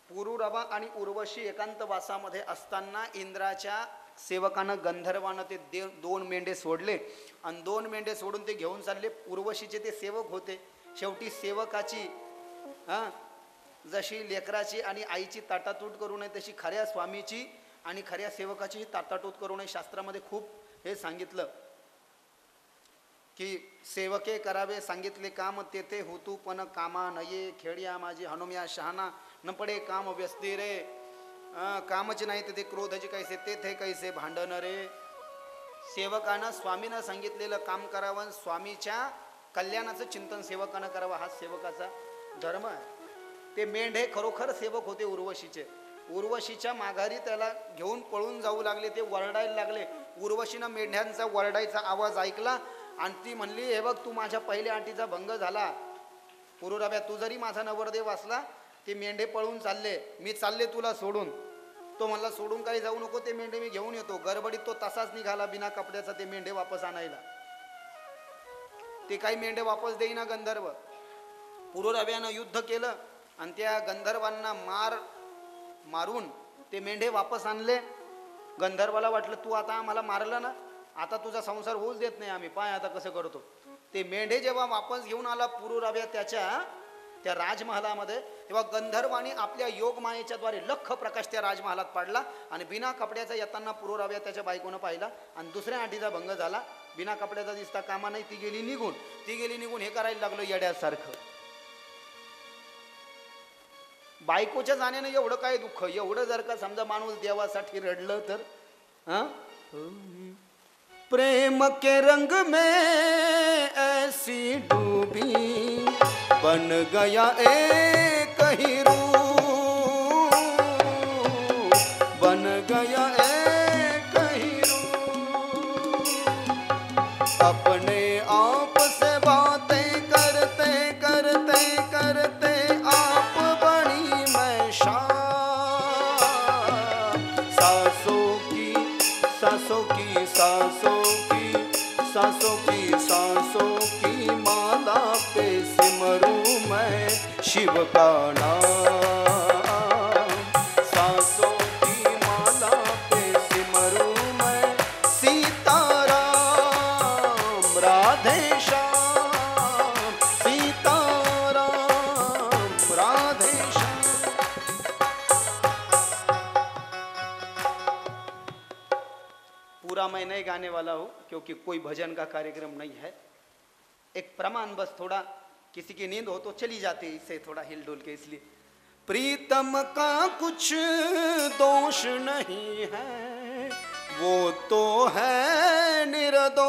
पुरुरवा आणि उर्वशी एकांतवासामध्ये असताना इंद्राच्या सेवकानं गंधर्वानं ते 2 मेंढे सोडले आणि 2 मेंढे सोडून ते घेऊन चालले. उर्वशीचे ते सेवक होते. शेवटी सेवकाची जशी लेकराची आणि आईची ताटातूट करू नये तशी खऱ्या स्वामीची आणि खऱ्या सेवकाची ताटातूट करू नये. शास्त्रामध्ये खूप हे सांगितलं की सेवके करावे सांगितले काम तेथे होतू पण कामा नये. खेड्या माझी हनुम्या शहाणा न पडे काम व्यस्ती रे. कामच नाही ते क्रोधचे कैसे तेथे कैसे भांडण रे. सेवकानं स्वामीनं सांगितलेलं काम करावं, स्वामीच्या कल्याणाचं चिंतन सेवकानं करावं, हा सेवकाचा धर्म आहे. ते मेंढे खरोखर सेवक होते उर्वशीचे. उर्वशीच्या माघारी त्याला घेऊन पळून जाऊ लागले. ते वरडायला लागले. उर्वशीनं मेंढ्यांचा वरडायचा आवाज ऐकला आणि ती म्हणली, हे बघ तू माझ्या पहिल्या अटीचा भंग झाला. पुरुरव्या तू जरी माझा नवरदेव असला ते मेंढे पळून चालले, मी चालले तुला सोडून. तो म्हणला सोडून काही जाऊ नको, ते मेंढे मी घेऊन येतो. गडबडीत तो तसाच निघाला बिना कपड्याचा ते मेंढे वापस आणायला. ते काही मेंढे वापस देईना गंधर्व. पुरुरव्यानं युद्ध केलं आणि त्या गंधर्वांना मारून ते मेंढे वापस आणले. गंधर्वाला वाटलं तू आता आम्हाला मारलं ना, आता तुझा संसार होऊच देत नाही आम्ही, पाय आता कसं करतो. ते मेंढे जेव्हा वापस घेऊन आला पुरुरव्या त्या राजमहालामध्ये, तेव्हा गंधर्वाने आपल्या योगमायेच्या द्वारे लख प्रकाश त्या राजमहालात पाडला आणि बिना कपड्याचा येताना पुरुरव्या त्याच्या बायकोनं पाहिला आणि दुसऱ्या अटीचा भंग झाला. बिना कपड्याचा दिसता कामा नाही. ती गेली निघून हे करायला लागलं येड्यासारखं. बायकोच्या जाण्यानं एवढं काय दुःख. एवढं जर का समजा माणूस देवासाठी रडलं तर प्रेम के रंग में ऐसी डूबी बन गया एक ही रूप, बन गया एक ही रूप. अपने आप से बातें करते करते करते आप बनी मैं शाम. सांसों की सांसों की सांसों की सांसों की सांसों की माला पे सिमरूं मैं शिव का नाम. सांसों की माला पे सिमरूं मैं सीताराम राधे श्याम, सीताराम राधे श्याम. पूरा मैं नहीं गाने वाला हूँ क्योंकि कोई भजन का कार्यक्रम नहीं है. एक प्रमाण बस, थोड़ा किसी की नींद हो तो चली जाती है इससे थोड़ा हिलडुल के, इसलिए. प्रीतम का कुछ दोष नहीं है, वो तो है निर्दोष,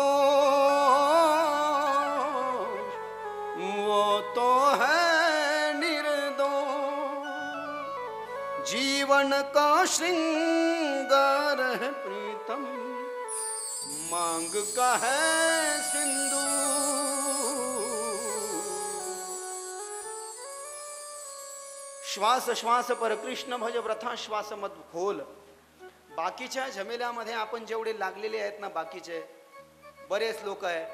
वो तो है निर्दोष. जीवन का श्रृंगार है प्रीतम, मांग का है सिंधु. श्वास श्वास पर कृष्ण भज व्रथा श्वास मत खोल. बाकीच्या झमेल्यामध्ये आपण जेवढे लागलेले आहेत ना, बाकीचे बरेच लोक आहे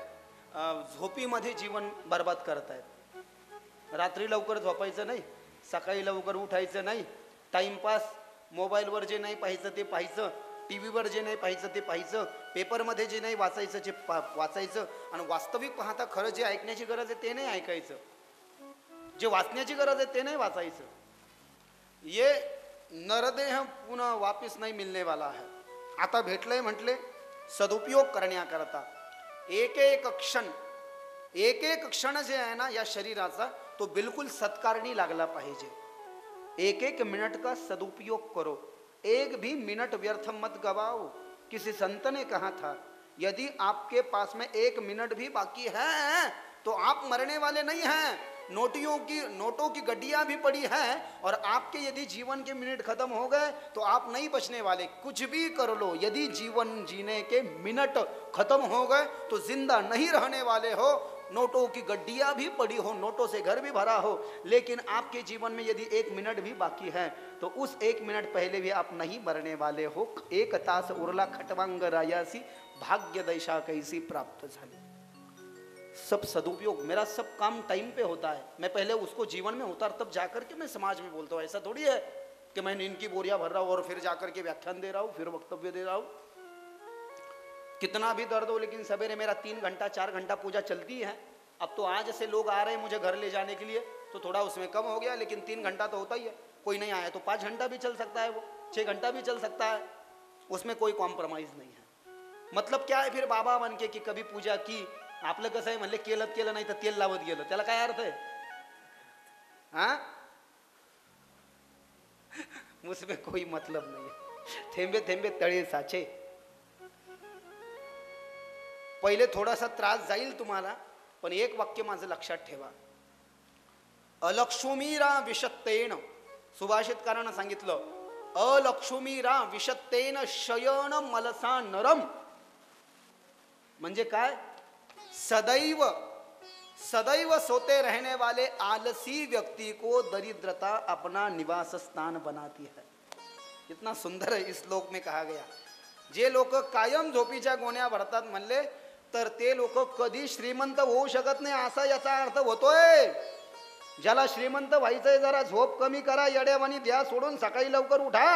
झोपीमध्ये जीवन बर्बाद करत आहेत. रात्री लवकर झोपायचं नाही, सकाळी लवकर उठायचं नाही, टाइमपास मोबाईलवर जे नाही पाहायचं ते पाहायचं, टी व्हीवर जे नाही पाहायचं ते पाहायचं, पेपरमध्ये जे नाही वाचायचं ते वाचायचं, आणि वास्तविक पाहता खरं जे ऐकण्याची गरज आहे ते नाही ऐकायचं, जे वाचण्याची गरज आहे ते नाही वाचायचं. ये नरदेह पुन्हा वापिस नाही मिलने वाला है. आता भेटलंय म्हटले सदुपयोग करण्याकरता एक एक क्षण जे आहे ना या शरीराचा तो बिलकुल सत्कारणी लागला पाहिजे. एक एक मिनट का सदुपयोग करो, एक भी मिनट व्यर्थ मत गवाओ. किसी संत ने कहा था यदि आपके पास में एक मिनट भी बाकी है तो आप मरने वाले नहीं हैं. नोटों की गड्डियां भी पड़ी हैं और आपके यदि जीवन के मिनट खत्म हो गए तो आप नहीं बचने वाले. कुछ भी कर लो, यदि जीवन जीने के मिनट खत्म हो गए तो जिंदा नहीं रहने वाले हो. नोटों की गड्डियां भी पड़ी हो, नोटों से घर भी भरा हो, लेकिन आपके जीवन में यदि एक मिनट भी बाकी है तो उस एक मिनट पहले भी आप नहीं मरने वाले हो. एक तास उरला खटवांग रायासी, भाग्य दैशा कैसी प्राप्त झाली. सब सदुपयोग, मेरा सब काम टाइम पे होता है. मैं पहले उसको जीवन में उतार तब जाकर के मैं समाज में बोलता हूँ. ऐसा थोड़ी है कि मैं नींद की बोरियां भर रहा हूँ और फिर जाकर के व्याख्यान दे रहा हूँ, फिर वक्तव्य दे रहा हूँ. कितना भी दर्द हो लेकिन सवेरे मेरा 3 घंटा 4 घंटा पूजा चलती है. अब तो आज से लोग आ रहे हैं मुझे घर ले जाने के लिए तो थोड़ा उसमें कम हो गया, लेकिन 3 घंटा तो होता ही है. कोई नहीं आया तो 5 घंटा भी चल सकता है, वो 6 घंटा भी चल सकता है, उसमें कोई कॉम्प्रोमाइज नहीं है. मतलब क्या है फिर बाबा बन के कि कभी पूजा की. आपलं कसं आहे म्हणले केलं नाही तर तेल लावत गेलं, त्याला काय अर्थ आहे. हा उसमें कोई मतलब नहीं है. थेंबे थेंबे तळे साचे. पहिले थोडासा त्रास जाईल तुम्हाला, पण एक वाक्य माझं लक्षात ठेवा. अलक्ष्मीरा विषत्तेन, सुभाषितकारानं सांगितलं, अलक्ष्मीरा विषत्तेन शयन मलसा नरम. म्हणजे काय, सदैव सदैव सोते रहने वाले आलसी व्यक्ति को दरिद्रता अपना निवास स्थान बनाती है. कितना सुंदर है इस श्लोक में कहा गया. जे लोक कायम झोपीच्या गोण्या भरतात म्हणले तर ते लोक कधी श्रीमंत होऊ शकत नाही असा याचा अर्थ होतोय. ज्याला श्रीमंत व्हायचंय जरा झोप कमी करा, येड्यावानी द्या सोडून, सकाळी लवकर उठा.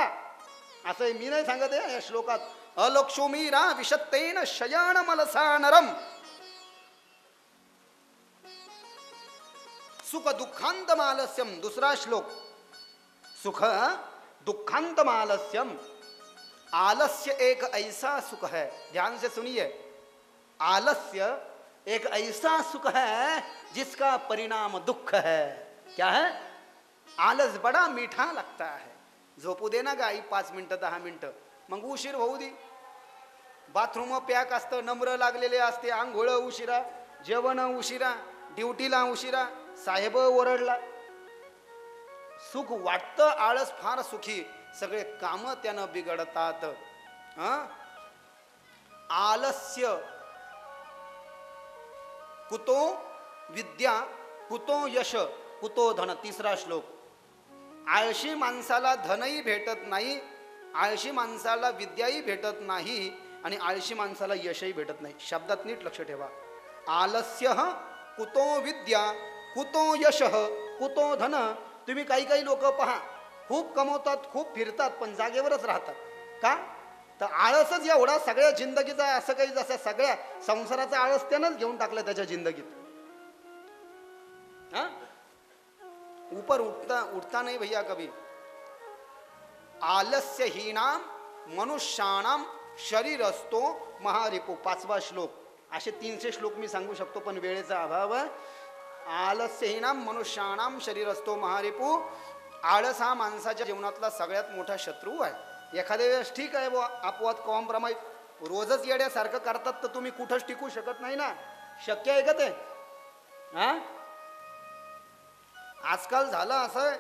असं मी नाही सांगत आहे या श्लोकात. अलक्ष्मीरा विषत्तेन शयन मलसा नरम. सुख दुखांतम आलस्यम. दूसरा श्लोक, सुख दुखांतम आलस्यम. आलस्य एक ऐसा सुख है, ध्यान से सुनिए, आलस्य एक ऐसा सुख है जिसका परिणाम दुख है. क्या है, आलस बड़ा मीठा लगता है. झोपू दे ना गाई 5 मिनिटं 10 मिनिटं, मग उशीर होऊ दे. बाथरूम पॅक असतं, नम्र लागलेले असते, आंघोळ उशिरा, जेवण उशिरा, ड्युटीला उशिरा, साहेब ओरडला. सुख वाटतं, आळस फार सुखी, सगळे काम त्यानं बिघडतात. आलस्य कुतो विद्या कुतो यश कुतो धन. तिसरा श्लोक, आळशी माणसाला धनही भेटत नाही, आळशी माणसाला विद्याही भेटत नाही आणि आळशी माणसाला यशही भेटत नाही. शब्दात नीट लक्ष ठेवा. आलस्य कुतो विद्या कुतो यश कुतो धन. तुम्ही काही लोक पहा, खूप कमवतात, खूप फिरतात, पण जागेवरच राहतात. का तर आळसच एवढा सगळ्या जिंदगीचा. असं काही जसं सगळ्या संसाराचा आळस त्यानंच घेऊन टाकलं त्याच्या जिंदगीत. ऊपर उठता नहीं भैया कभी. आलस्य हीनाम मनुष्याणाम शरीर असतो महारिपू. 5वा श्लोक. असे 300 श्लोक मी सांगू शकतो पण वेळेचा अभाव आहे. आलस्य हीनाम मनुष्याणाम शरीर असतो महारिपू. आळस हा माणसाच्या जीवनातला सगळ्यात मोठा शत्रू आहे. एखाद्या वेळेस ठीक आहे बुवा, अपवाद कॉम्प्रोमाइज, रोजच येड्यासारखं करतात तर तुम्ही कुठंच टिकू शकत नाही ना. शक्य आहे का ते. आजकाल झालं असं,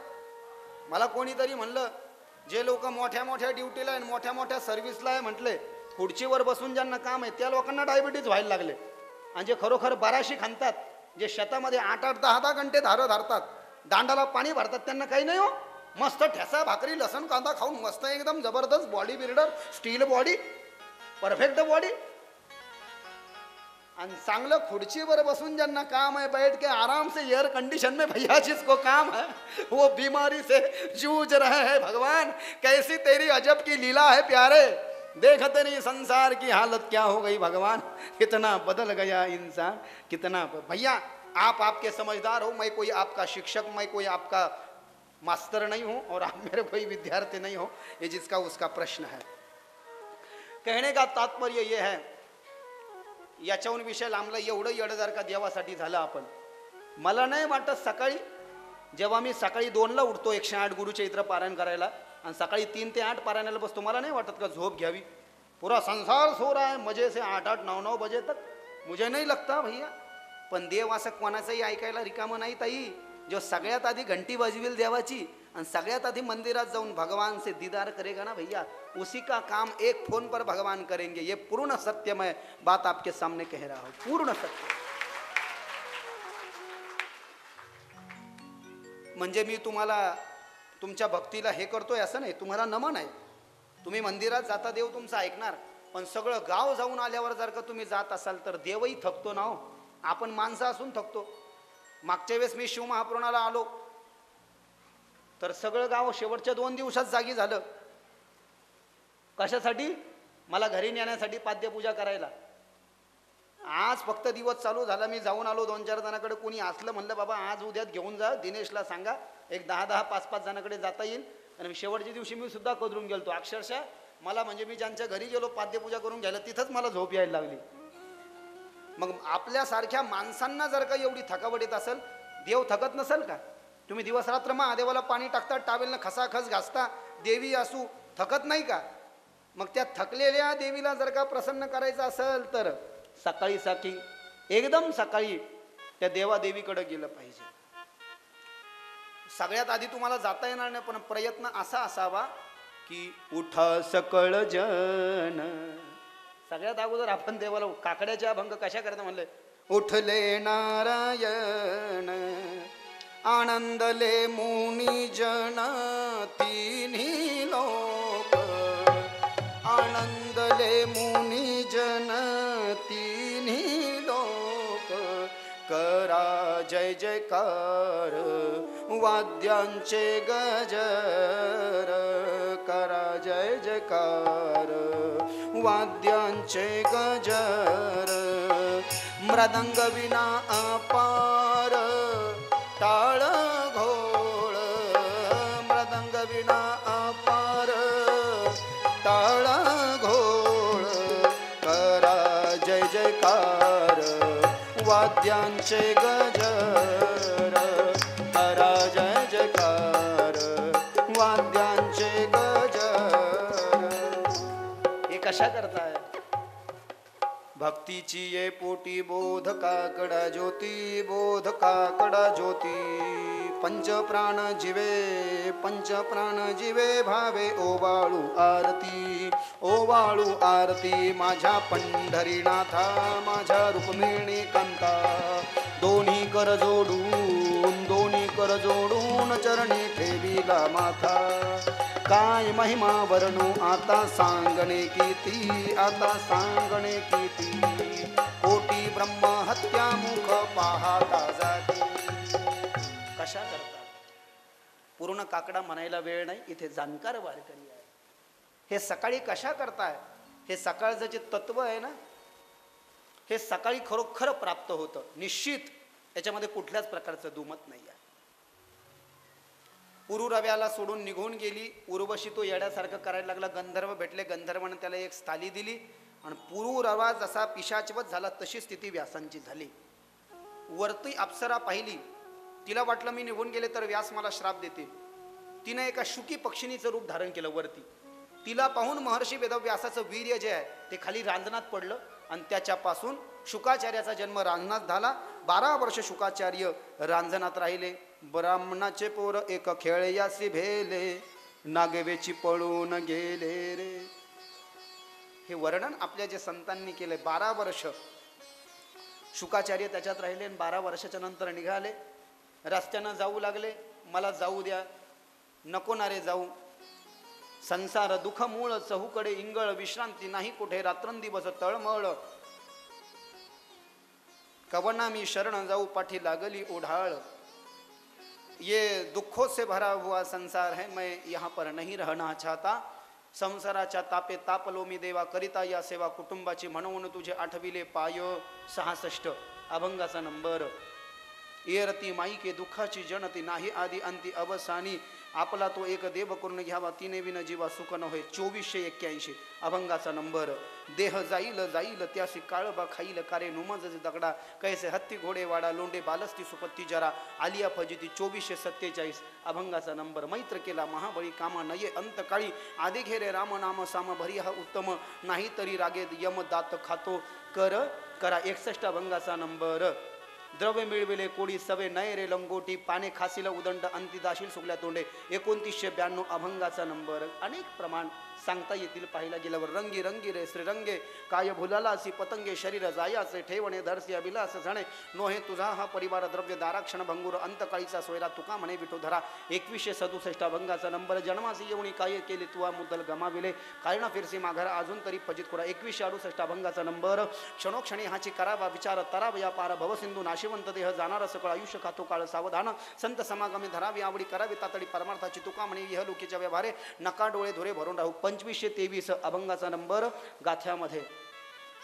मला कोणीतरी म्हणलं, जे लोक मोठ्या मोठ्या ड्युटीला आहे, मोठ्या मोठ्या सर्व्हिसला आहे म्हटले, खुर्चीवर बसून ज्यांना काम आहे त्या लोकांना डायबिटीज व्हायला लागले. आणि जे खरोखर बाराशी खातात, जे शेतामध्ये 8-8 10-10 घंटे धारं धारतात, दांडाला पाणी भरतात, त्यांना काही नाही हो. मस्त ठेसा भाकरी लसण कांदा खाऊन मस्त एकदम जबरदस्त body builder, steel body, perfect body. आणि चांगलं खुर्चीवर बसून ज्यांना काम है, बैठ के आराम से एयर कंडीशन में भैया जिसको काम है वो बीमारी से जूझ रहे हैं. भगवान कैसी तेरी अजब की लीला है प्यारे. देखते नहीं संसार की हालत क्या हो गई भगवान, कितना बदल गया इंसान, कितना। भैया आप आपके समझदार हो, मैं कोई आपका शिक्षक, मैं कोई आपका मास्टर नहीं हूं और आप मेरे कोई विद्यार्थी नहीं हो, ये जिसका उसका प्रश्न है। कहणे का तात्पर्य ये है, याच्याहून विषय लांबला, एवढं येडं जर का देवासाठी झालं आपण, मला नाही वाटत सकाळी जेव्हा मी सकाळी 2ला उठतो 108 गुरुचरित्र पारायण करायला आणि सकाळी 3 ते 8 पारायणाला बसतो, मला नाही वाटत का झोप घ्यावी, पूरा संसार सो रहा है मजे से 8-8 9-9 बजे तक, मुझे नहीं लगता भैया। पण देव असं कोणाचंही ऐकायला रिकामं नाही ताई, जो सगळ्यात आधी घंटी वाजवेल देवाची आणि सगळ्यात आधी मंदिरात जाऊन भगवान से दीदार करेगा ना भैया, उसी का काम एक फोन पर भगवान करेंगे। ये पूर्ण सत्य मैं बात आपके सामने कह रहा हूं, पूर्ण सत्य। म्हणजे मी तुम्हाला तुमच्या भक्तीला हे करतोय असं नाही, तुम्हाला नमन आहे, तुम्ही मंदिरात जाता देव तुमचं ऐकणार, पण सगळं गाव जाऊन आल्यावर जर का तुम्ही जात असाल तर देवही थकतो ना हो, आपण माणसं असून थकतो। मागच्या वेळेस मी शिव महापुराणाला आलो तर सगळं गाव शेवटच्या 2 दिवसात जागी झालं, कशासाठी, मला घरी नेण्यासाठी पाद्यपूजा करायला। आज फक्त दिवस चालू झाला, मी जाऊन आलो 2-4 जणांकडे, कोणी असलं म्हणलं बाबा आज उद्यात घेऊन जा, दिनेशला सांगा एक 10-10 5-5 जणांकडे जाता येईल। आणि शेवटच्या दिवशी मी सुद्धा कदरून गेलतो अक्षरशः, मला म्हणजे मी ज्यांच्या घरी गेलो पाद्यपूजा करून घ्यायला तिथंच मला झोप यायला लागली। मग आपल्यासारख्या माणसांना जर का एवढी थकावट येत असेल, देव थकत नसेल का? तुम्ही दिवस रात्र महादेवाला पाणी टाकता, टावेलनं खसाखस घासता, देवी असू थकत नाही का? मग त्या थकलेल्या देवीला जर का प्रसन्न करायचं असेल तर सकाळी सकाळी एकदम सकाळी त्या देवादेवीकडे गेलं पाहिजे। सगळ्यात आधी तुम्हाला जाता येणार नाही, पण प्रयत्न असा असावा की उठा सकळ जन, सगळ्यात अगोदर आपण देवाला काकड्याचे अभंग कशा करता म्हणले, उठले नारायण आनंदले मुनी जन तिन्ही लोक, आनंदले मुनी जन तिन्ही लोक, करा जय जयकार वाद्यांचे गजर, करा जय जयकार वाद्यांचे गजर, मृदंग विना अपार टाळ घोळ, मृदंग विना अपार टाळ घोळ, करा जय जयकार वाद्यांचे गजर, करा जय जयकार वाद्यांचे गजर। हे कशा करताय? भक्तीची ये पोटी बोध काकडा ज्योती, बोध काकडा ज्योती, पंच प्राण जीवे, पंच प्राण जीवे भावे ओवाळू आरती, ओवाळू आरती माझ्या पंढरीनाथा, माझ्या रुक्मिणी कांता, दोन्ही कर जोडून, दोन्ही कर जोडून चरणी ठेविला माथा, काय महिमा वर्णू आता सांगणे किती, आता सांगणे किती, कोटी ब्रह्म हत्या मुख पाहता जाती। कशा करतात? पूर्ण काकडा म्हणायला वेळ नाही, इथे जाणकार वारकरी आहे। हे सकाळी कशा करताय? हे सकाळचं जे तत्व आहे ना, हे सकाळी खरोखर प्राप्त होतं निश्चित, याच्यामध्ये कुठल्याच प्रकारचं दुमत नाही आहे। पुरुरव्याला सोडून निघून गेली, उर्वशी तो येड्यासारखं करायला लागला, गंधर्व भेटले, गंधर्वाने त्याला एक स्थाली दिली आणि पुरुरवा जसा पिशाचवत झाला तशी स्थिती व्यासांची झाली। वरती अप्सरा पाहिली, तिला वाटलं मी निघून गेले तर व्यास मला श्राप देतील, तिने एका शुकी पक्षिणीचं रूप धारण केलं वरती, तिला पाहून महर्षी वेदव्यासाचं वीर्य जे आहे ते खाली रांजणात पडलं आणि त्याच्यापासून शुकाचार्याचा जन्म रांजणात झाला। 12 वर्ष शुकाचार्य रांजणात राहिले। ब्राह्मणाचे पोर एक खेळयासी भेले, नागवेची पळून गेले रे। हे वर्णन आपल्या जे संतांनी केले। 12 वर्ष शुकाचार्य त्याच्यात राहिले आणि 12 वर्षाच्या नंतर निघाले, रस्त्यानं जाऊ लागले, मला जाऊ द्या, नको ना रे जाऊ, संसार दुःख मूळ चहूकडे इंगळ, विश्रांती नाही कुठे रात्रंदिवस तळमळ, कवना मी शरण जाऊ पाठी लागली ओढाळ, ये दुखों से भरा हुआ संसार है, मैं यहाँ पर नहीं रहना चाहता, संसाराच्या तापे तापलो मी देवा, करिता या सेवा कुटुंबाची, म्हणून तुझे आठविले पाय. 66 अभंगाचा नंबर. येरती माईके दुःखाची जनती, नाही आदी अंती अवसानी, आपला तो एक देव करून घ्यावा, तिने विन जीवा सुख न होय. 2481 अभंगाचा नंबर. देह जाईल जाईल त्याशी काळबा खाईल, कारे नुमज दगडा, कैसे हत्ती घोडे वाडा, लोंडे बालस्ती सुपत्ती जरा, आलिया फजिती. 2447 अभंगाचा नंबर. मैत्र केला महाबळी, कामा नये अंतकाळी, आदि घेरे राम नाम साम, भरी हा उत्तम, नाही तरी रागे यम दात खातो, कर करा. 61 अभंगाचा नंबर. द्रव्य मिळविले कोडी, सवे नय रे लंगोटी, पाने खासील उदंड, अंती दाशील सुकल्या तोंडे. 2992 अभंगाचा नंबर. अनेक प्रमाण सांगता येतील पाहायला गेल्यावर. रंगी रंगी रे श्रीरंगे, काय भुलाला असी पतंगे, शरीर जायाचे ठेवणे, धरसी अभिलास झणे, नोहे तुझा हा परिवार, द्रव्य दाराक्षण भंगूर, अंतकाळीचा सोयरा, तुका म्हणे विठोधरा. 2167 अभंगाचा नंबर. जन्मासी येऊनी काय केले तुवा, मुद्दल गमाविले, कायना फिरसी माघार, अजून तरी फजित खुरा. 2168 अभंगाचा नंबर. क्षणोक्षणी हाची करावा विचार, तराव या पार, भवसिंधू नाशिवंत देह, जाणार सकळ आयुष्य खातो काळ सावधान, संत समागमी धरावी आवडी, करावी तातडी परमार्थाची, तुका म्हणे इह लोकीच्या व्यवहारे, नका डोळे धुरे भरून राहू. 2523 अभंगाचा नंबर. गाथ्यामध्ये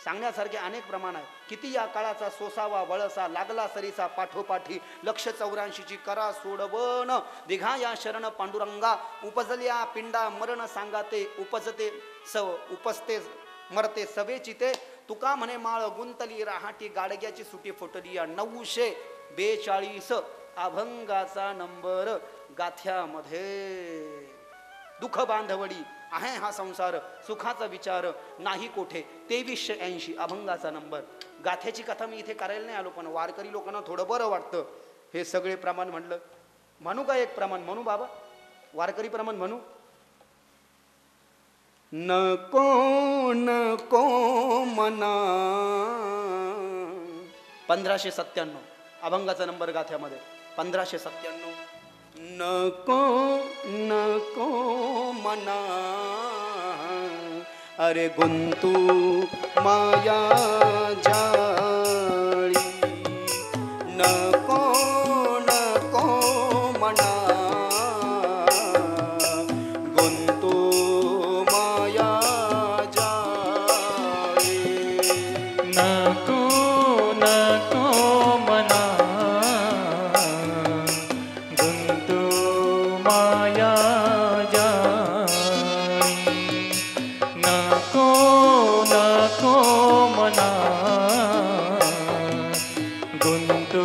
सांगण्यासारखे अनेक प्रमाण आहे. किती या काळाचा सोसावा वळसा, लागला सरीचा पाठोपाठी, 184ची करा सोडवण, दिघा या शरण पांडुरंगा, उपजल्या पिंडा मरण सांगाते, उपजते उपसते मरते सवेची ते, तुका म्हणे माळ गुंतली राहाटी, गाडग्याची सुटी फुटली. 942 अभंगाचा नंबर. गाथ्यामध्ये दुःख बांधवडी आहे हा संसार, सुखाचा विचार नाही कोठे. 2380 अभंगाचा नंबर. गाथ्याची कथा मी इथे करायला नाही आलो, पण वारकरी लोकांना थोडं बरं वाटतं. हे सगळे प्रमाण म्हणलं. म्हणू का एक प्रमाण? म्हणू बाबा, वारकरी प्रमाण म्हणू. नको नको मना. 1597 अभंगाचा नंबर गाथ्यामध्ये. 1597. नको नको मना, अरे गुंतू माया जाळी, नको नको मना, गुंतू माया जाळी. नको नको मना, गुंतू माया जाळी, नको नको मना, गुंतू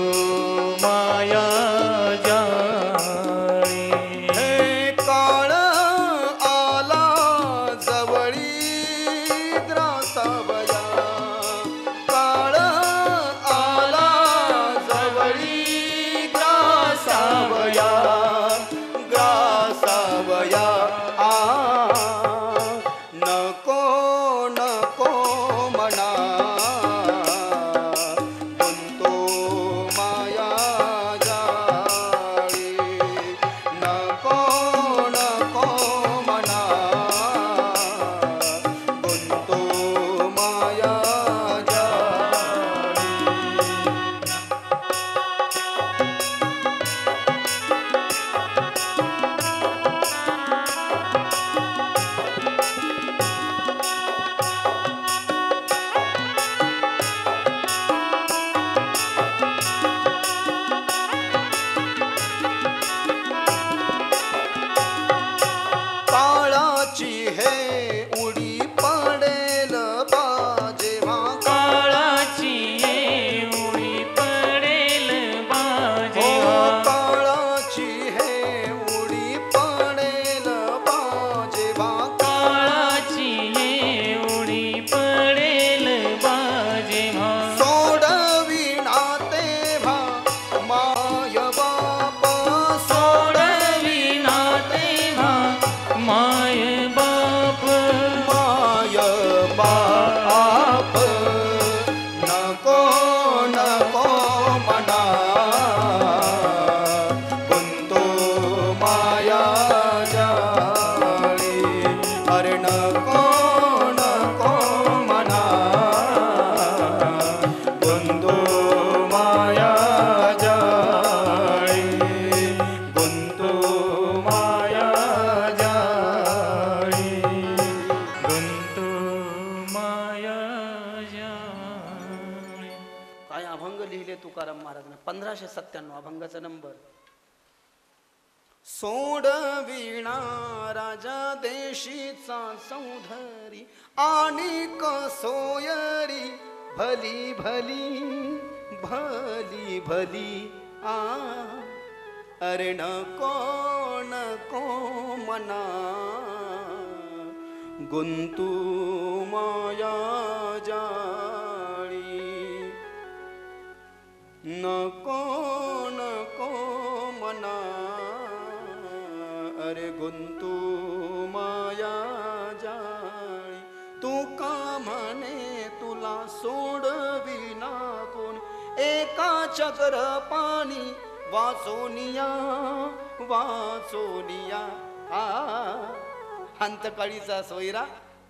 तुकाराम महाराज 1597 अभंगाचा नंबर. सोडविणा राजा देशीचा सौधरी आणि कसोयरी भली भली भली भली आ अरे नको नको मना गुंतू माया जाळी नको नको मना अरे गुंतू माया जाळी तू का म्हणे तुला सोडविना कोण एका चक्र पाणी वाचोनिया वाचोनिया अंतकाळीचा सोयरा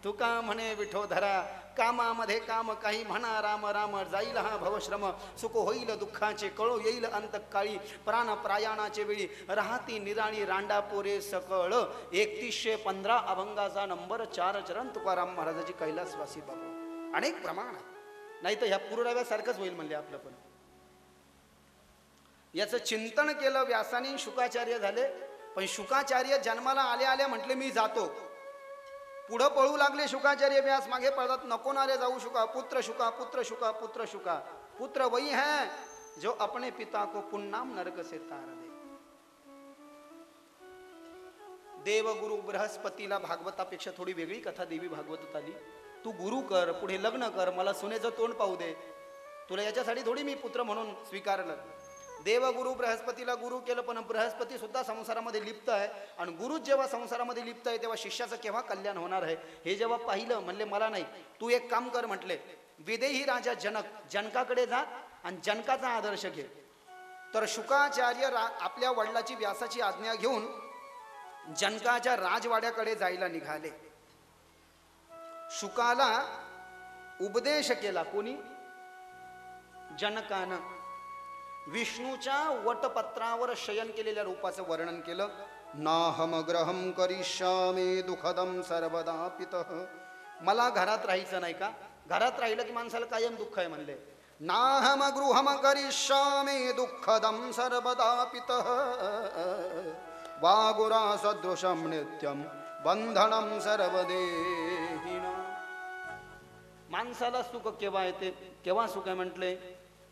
तुका म्हणे विठोधरा कामामध्ये काम काही म्हणा राम राम जाईल हा भवश्रम सुख होईल दुःखाचे कळो येईल अंतकाळी प्राण प्रयाणाचे वेळी राहती निराळी रांडा पोरे सकळ 3115 अभंगाचा नंबर 4 चरण तुकाराम महाराजाची कैलासवासी बाबा. अनेक प्रमाण नाही तर ह्या पुराव्यासारखंच होईल म्हणजे आपलं पण. याचं चिंतन केलं व्यासाने, शुकाचार्य झाले. पण शुकाचार्य जन्माला आले आले म्हटले मी जातो. पुढं पळू लागले शुकाचार्य, व्यास मागे पळतात नको ना रे जाऊ शुका. पुत्र शुका पुत्र शुका पुत्र शुका. पुत्र वही है जो अपने पिता को पुन्नाम नरक से तार दे. देवगुरु बृहस्पतीला भागवतापेक्षा थोडी वेगळी कथा देवी भागवतात आली. तू गुरु कर, पुढे लग्न कर, मला सुनेचं तोंड पाहू दे. तुला याच्यासाठी थोडी मी पुत्र म्हणून स्वीकारलं. देवगुरु बृहस्पतीला गुरु केलं, पण बृहस्पती सुद्धा संसारामध्ये लिप्त आहे. आणि गुरु जेव्हा संसारामध्ये लिप्त आहे तेव्हा शिष्याचं केव्हा कल्याण होणार आहे हे जेव्हा पाहिलं म्हणले मला नाही, तू एक काम कर म्हटले. विदेही राजा जनक, जनकाकडे जा आणि जनकाचा आदर्श घे. तर शुकाचार्य आपल्या वडिलाची व्यासाची आज्ञा घेऊन जनकाच्या राजवाड्याकडे जायला निघाले. शुकाला उपदेश केला कोणी? जनकानं. विष्णूच्या वटपत्रावर शयन केलेल्या रूपाचं वर्णन केलं. नाहम ग्रहम करिष्यामि दुःखदम सर्वदा पितः. मला घरात राहायचं नाही का? घरात राहिलं की माणसाला कायम दुःख आहे म्हणले. नाहम गृहम करिष्यामि दुःखदम सर्वदा पितः वागुरा सदृशम नित्यम बंधनम सर्वदेहिना. माणसाला सुख केव्हा येते? केव्हा सुख आहे म्हटले?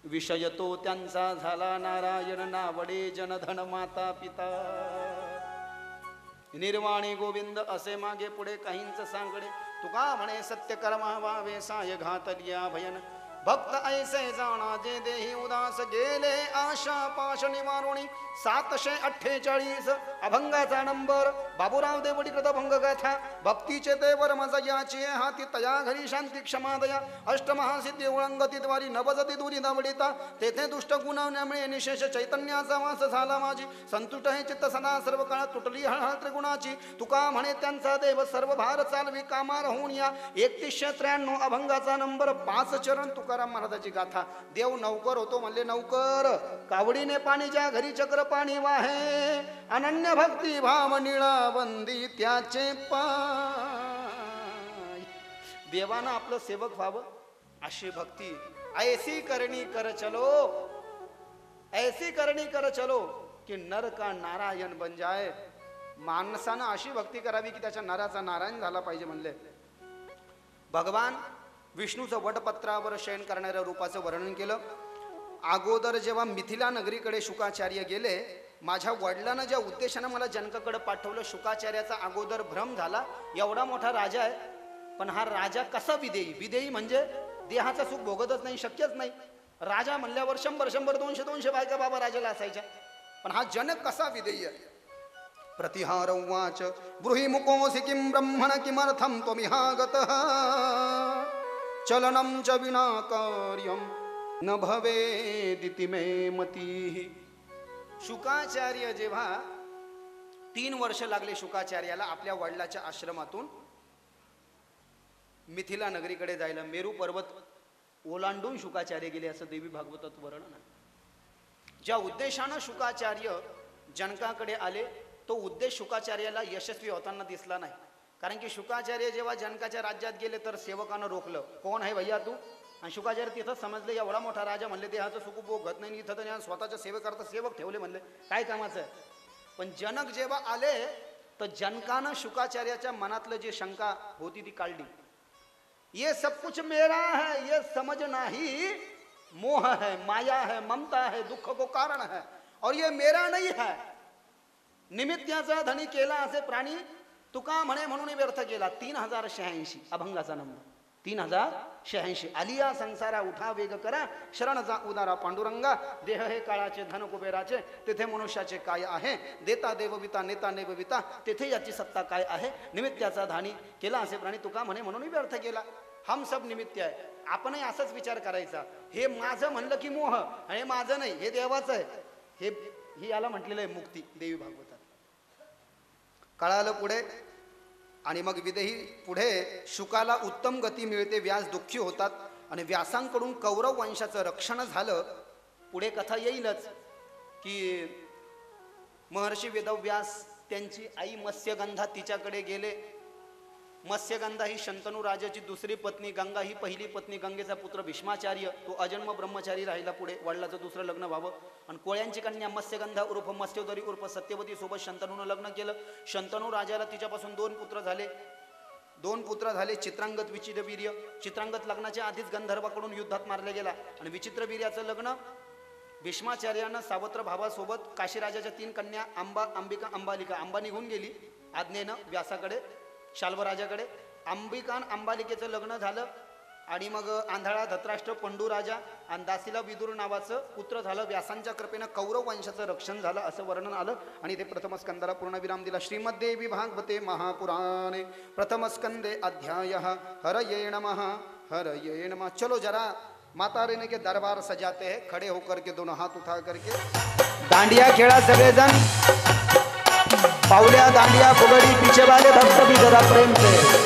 विषय तो त्यांचा झाला नारायण नावडे जनधन माता पिता. निर्वाणी गोविंद असे मागे पुढे काहींच सांगडे. तुका म्हणे सत्य कर्मा वावे साय घातलिया भयन. भक्त ऐसे जाणा जे देही उदास गेले आशा पाश निवारुणी. 748 अभंगाचा नंबर. बाबूराव देवडी कृत भंग गाथा. भक्तीचे ते वर्म जयाची हाती तया घरी शांती क्षमा दया. अष्टमहासिद्धी उळंगती द्वारी नवजती दुरी दावडिता. तेथे दुष्ट गुणावण्यामुळे निशेष चैतन्याचा वास झाला माझी. संतुष्ट हे चित्त सदा सर्व काळ तुटली हळहळ त्रिगुणाची. तुका म्हणे त्यांचा देव सर्व भार चालवी कामा राहून या. 3193 अभंगाचा नंबर 5 चरण तुकाराम महाराजाची गाथा. देव नौकर होतो म्हणले नौकर. कावडीने पाणीच्या घरी चक्र पाणी वाहे. अनन्य भक्ती भाव निळावंदी त्याचे पाय. देवानं आपलं सेवक व्हावं अशी भक्ती. ऐसी करणी कर चलो, ऐसी करणी कर चलो की नर का नारायण बन जाए. माणसानं अशी भक्ती करावी की त्याच्या नराचा नारायण झाला पाहिजे म्हणले. भगवान विष्णूचं वटपत्रावर शयन करणाऱ्या रूपाचं वर्णन केलं. अगोदर जेव्हा मिथिला नगरीकडे शुकाचार्य गेले, माझ्या वडिलांना ज्या उद्देशानं मला जनकाकडे पाठवलं, शुकाचार्याचा अगोदर भ्रम झाला. एवढा मोठा राजा आहे, पण हा राजा कसा विदेही? विदेही म्हणजे देहाचं सुख भोगतच नाही, शक्यच नाही. राजा म्हणल्यावर 100 200 बायका बाबा राजाला असायच्या, पण हा जनक कसा विदेही आहे? प्रतिहार उवाच ब्रूहि मुकोऽसि किं ब्रह्मण किमर्थं त्वमिहागतः चलनं च विना कार्यं न भवेदिति मे मतिः. शुकाचार्य जेव्हा 3 वर्ष लागले शुकाचार्याला आपल्या वडिलाच्या आश्रमातून मिथिला नगरीकडे जायला. मेरू पर्वत ओलांडून शुकाचार्य गेले असं देवी भागवतात वर्णन आहे. ज्या उद्देशानं शुकाचार्य जनकाकडे आले तो उद्देश शुकाचार्याला यशस्वी होताना दिसला नाही. कारण की शुकाचार्य जेव्हा जनकाच्या राज्यात गेले तर सेवकानं रोखलं. कोण आहे भैया तू? आणि शुकाचार्य तिथं समजले एवढा मोठा राजा म्हणले देहाचं सुख भोगत नाही इथं तर स्वतःच्या सेवेकरता सेवक ठेवले म्हणले काय कामाचं आहे. पण जनक जेव्हा आले तर जनकानं शुकाचार्याच्या मनातलं जे शंका होती ती काढली. ये सब कुछ मेरा है ये समझ नाही, मोह है, माया है, ममता है, दुख को कारण है और ये मेरा नहीं है. निमित्ताचा धनी केला असे प्राणी तुका म्हणे म्हणून व्यर्थ केला. 3086 अभंगाचा नंबर 3086. आलिया संसारा उठा वेग करा, शरणचा उदारा पांडुरंगा. देह हे काळाचे धन कुबेराचे, तेथे मनुष्याचे काय आहे. देता देवविता नेता नेबविता, तेथे याची सत्ता काय आहे. निमित्ताचा धानी केला असे प्राणी तुका म्हणे म्हणून व्यर्थ केला. हम सब निमित्त आहे. आपणही असाच विचार करायचा. हे माझं म्हणलं की मोह आणि हे माझं नाही हे देवाचं आहे. हे याला म्हटलेलं आहे मुक्ती देवी भागवतात. कळालं पुढे. आणि मग विदेही पुढे शुकाला उत्तम गती मिळते. व्यास दुःखी होतात आणि व्यासांकडून कौरव वंशाचं रक्षण झालं. पुढे कथा येईलच की महर्षी वेदव्यास त्यांची आई मत्स्यगंधा तिच्याकडे गेले. मत्स्यगंधा ही शंतनू राजाची दुसरी पत्नी, गंगा ही पहिली पत्नी. गंगेचा पुत्र भीष्माचार्य तो अजन्म ब्रह्मचारी राहिला. पुढे वडिलाचं दुसरं लग्न व्हावं आणि कोळ्यांची कन्या मत्स्यगंधा उर्फ मत्स्योदरी उर्फ सत्यवती सोबत शंतनूनं लग्न केलं. शंतनू राजाला तिच्यापासून 2 पुत्र झाले. 2 पुत्र झाले चित्रांगत विचित्रवीर्य. चित्रांगत लग्नाच्या आधीच गंधर्वाकडून युद्धात मारला गेला आणि विचित्रवीर्याचं लग्न भीष्माचार्यानं सावत्र भावासोबत. काशीराजाच्या 3 कन्या अंबा, अंबिका, अंबालिका. अंबा निघून गेली आज्ञेनं व्यासाकडे, शाल्वराजाकडे. अंबिका आणि अंबालिकेचं लग्न झालं आणि मग आंधळा धतराष्ट्र पंडू राजा आणि दासीला विदुर नावाचं पुत्र झालं. व्यासांच्या कृपेनं कौरव वंशाचं रक्षण झालं असं वर्णन आलं आणि ते प्रथमस्कंदाला पूर्णविराम दिला. श्रीमद्देवी भागवते महापुराणे प्रथमस्कंदे अध्याय हरये नमः हरये नमः. चलो जरा माता रानी के दरबार सजाते हैं. खड़े होकर के दोनों हाथ उठा करके दांडिया खेला सगळेजण. पावल्या दांडिया फुगड़ी पीछे वाले भक्त भी जरा प्रेम से.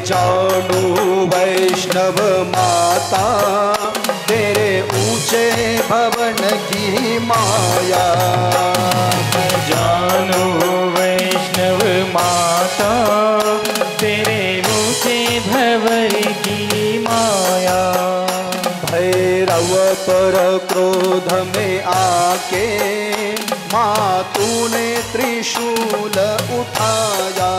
जानू वैष्णव माता तेरे ऊंचे भवन की माया. जानू वैष्णव माता तेरे ऊंचे भवन की माया. भैरव पर क्रोध में आके माँ तूने त्रिशूल उठाया.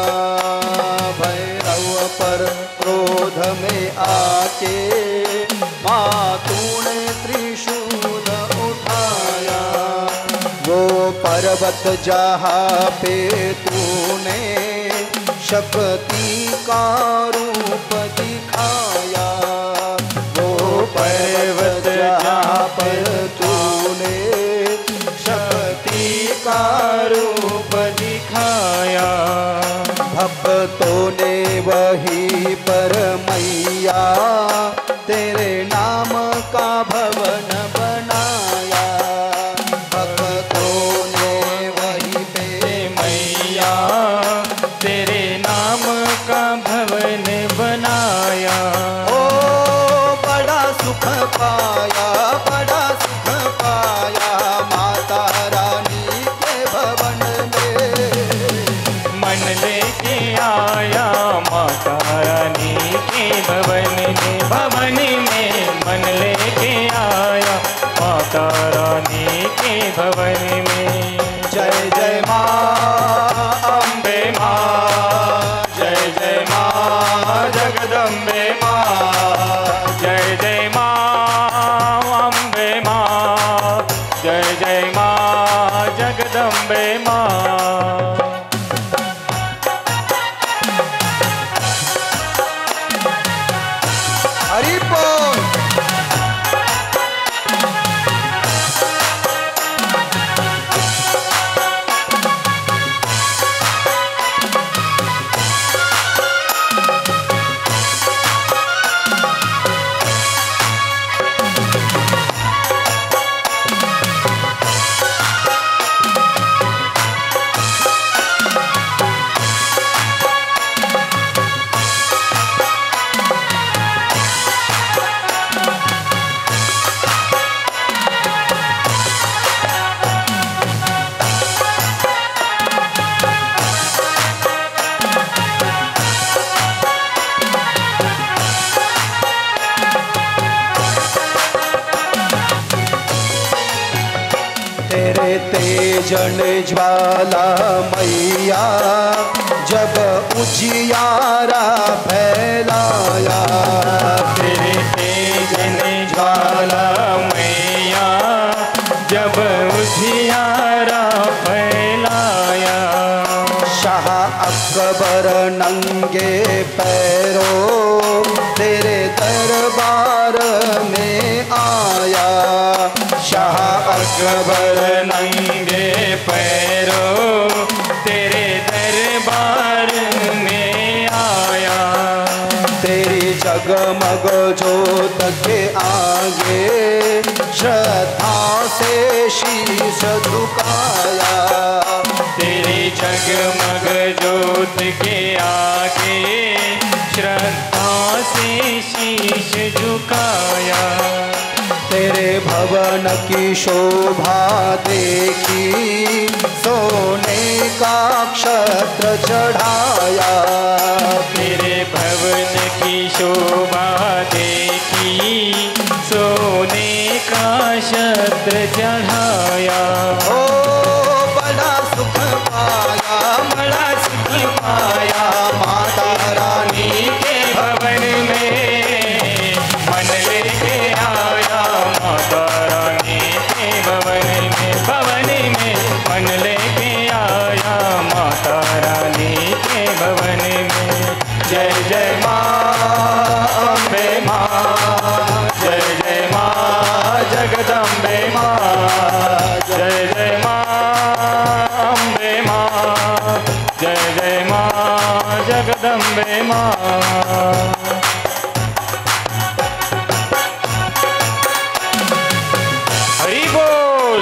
भैरव पर क्रोध में आके माँ तूने त्रिशूल उठाया. वो पर्वत जहाँ पे तूने शक्ति का रूप दिखाया. वो पर्वत जहाँ पर तूने शक्ति का रूप दिखाया. भक्तों ने वहीं पर मैया तेरे नाम का भवन बनाया. भक्तों ने वहीं पे मैया तेरे नाम का भवन बनाया. ओ बड़ा सुख पाया, बड़ा सुख पाया माता रानी के भवन में. मन लेके आया माता रानी के भवन में. भवन में मन लेके आया माता रानी के भवन में. जय जय माँ अम्बे माँ, जय जय माँ जगदम्बे माँ. जय जय माँ अम्बे माँ, जय जय माँ जगदम्बे माँ. हरि बोल. तेजन ज्वाला मैया जब उजियारा फैलाया, तेरे तेजन ज्वाला मैया जब उजियारा फैलाया। शाह अकबर नंगे पैरों तेरे दरबार में आया, शाह अकबर नंगे पैरों तेरे दरबार में आया। तेरी जगमग जोत के आगे श्रद्धा से शीश झुकाया, तेरी जगमग जोत के आगे श्रद्धा से शीश झुकाया। तेरे भवन की शोभा देखी सोने का क्षत्र चढ़ाया, तेरे भवन की शोभा देखी सोने का छत्र चढ़ाया। ओ बड़ा सुख पाया, बड़ा सुख पाया माता रानी के भवन में मन लेके आया। माता रानी के भवन में मन लेके आया। माता रानी के भवन में जय जय माँ अम्बे माँ, जय जय माँ जगदम्बे माँ, जय जय माँ अम्बे माँ, जय जय माँ जगदम्बे माँ। हरि बोल।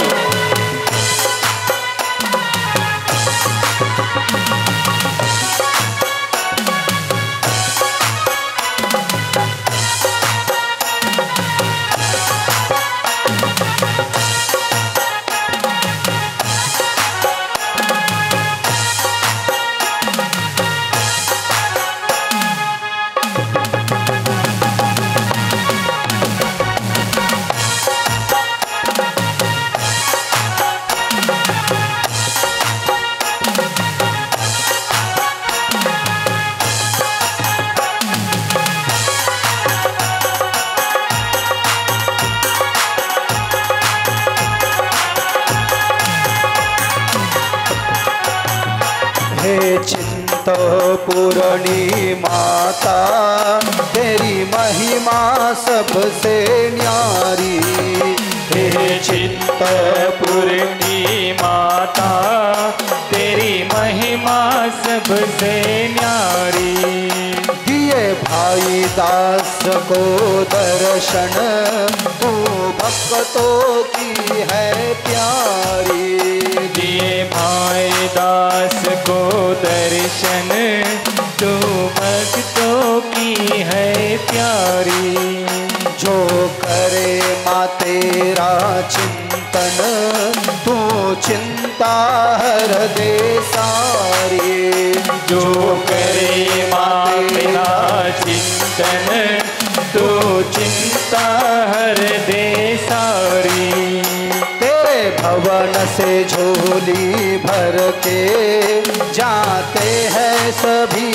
हे चिंतपूर्णी माता तेरी महिमा सबसे न्यारी, हे चिंतपूर्णी माता तेरी महिमा सबसे न्यारी। दिए भाई दास को दर्शन तू भक्तों की है प्यारी, दिए भाई दास को दर्शन तू भक्तों की है प्यारी। जो करे माँ तेरा चिंतन तू चिंता हर दे सारी, जो करे माँ तेरा चिंतन तू चिंता हर दे सारी। तेरे भवन से झोली भर के जाते हैं सभी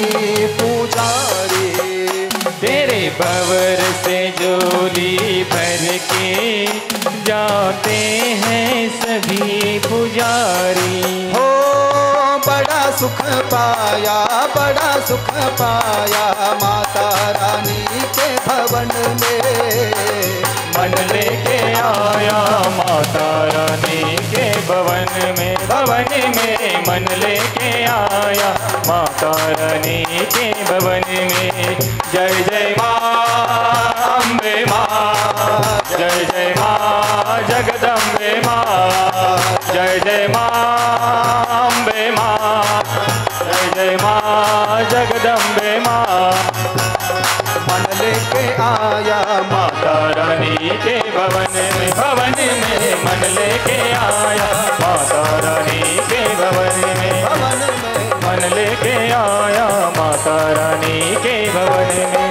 पुजारी, तेरे भवर से झोली भर के जाते हैं सभी पुजारी। हो बड़ा सुख पाया, बड़ा सुख पाया माता रानी के भवन में मन लेके आया। माता रानी के भवन में मन लेके आया। माता रानी के भवन में जय जय माँ अम्बे माँ, जय जय माँ जगदम्बे माँ, जय जय माँ अम्बे माँ, जय जय माँ जगदम्बे माँ। मन लेके आया माता रानी के भवन में मन लेके आया। माता रानी के भवन में मन लेके आया। माता रानी के भवन में।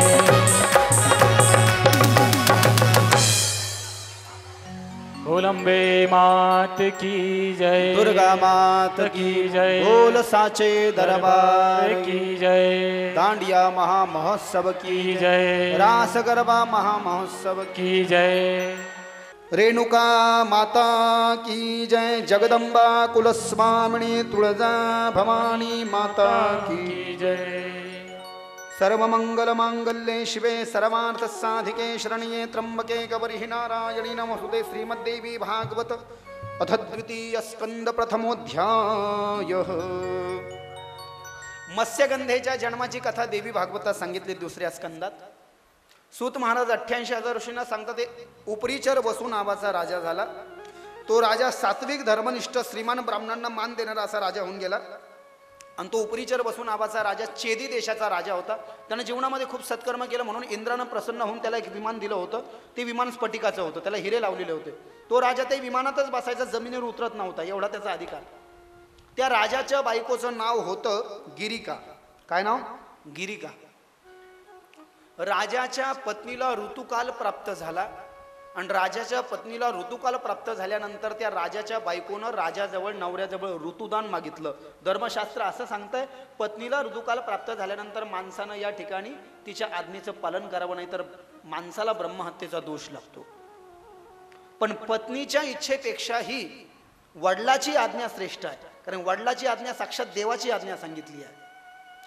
बोल अम्बे माँ मात की जय, दुर्गा मात की जय, बोल साचे दरबार की जय, दांडिया महामहोत्सव की जय, रास गरबा महामहोत्सव की जय, रेणुका माता की जय, जगदंबा कुलस्वामिनी तुळजा भवानी माता की जय। सर्वमंगल मांगल्ये शिवे सर्वार्थ साधिके शरण्ये त्र्यंबके गौरी नारायणी नमोस्तुते। श्रीमद्देवी भागवत अथ द्वितीय स्कंद प्रथमोध्याय। मत्स्यगंधेच्या जन्माची कथा देवी भागवतात सांगितली दुसऱ्या स्कंदात। सूत महाराज 88,000 ऋषींना सांगतात उपरीचर वसू नावाचा राजा झाला। तो राजा सात्विक धर्मनिष्ठ श्रीमान ब्राह्मणांना मान देणारा असा राजा होऊन गेला। आणि तो उपरीचर वसू नावाचा राजा चेदी देशाचा राजा होता। त्याने जीवनामध्ये खूप सत्कर्म केलं म्हणून इंद्रानं प्रसन्न होऊन त्याला एक विमान दिलं होतं। ते विमान स्फटिकाचं होतं, त्याला हिरे लावलेले होते। तो राजा ते विमानातच बसायचा, जमिनीवर उतरत नव्हता, एवढा त्याचा अधिकार। त्या राजाच्या बायकोचं नाव होतं गिरिका। काय नाव? गिरिका। राजाच्या पत्नीला ऋतुकाल प्राप्त झाला आणि राजाच्या पत्नीला ऋतुकाल प्राप्त झाल्यानंतर त्या राजाच्या बायकोनं राजाजवळ नवऱ्याजवळ ऋतुदान मागितलं। धर्मशास्त्र असं सांगतंय पत्नीला ऋतुकाल प्राप्त झाल्यानंतर माणसानं या ठिकाणी तिच्या आज्ञेचं पालन करावं, नाही तर माणसाला ब्रह्महत्येचा दोष लागतो। पण पत्नीच्या इच्छेपेक्षाही वडिलाची आज्ञा श्रेष्ठ आहे, कारण वडिलाची आज्ञा साक्षात देवाची आज्ञा सांगितली आहे।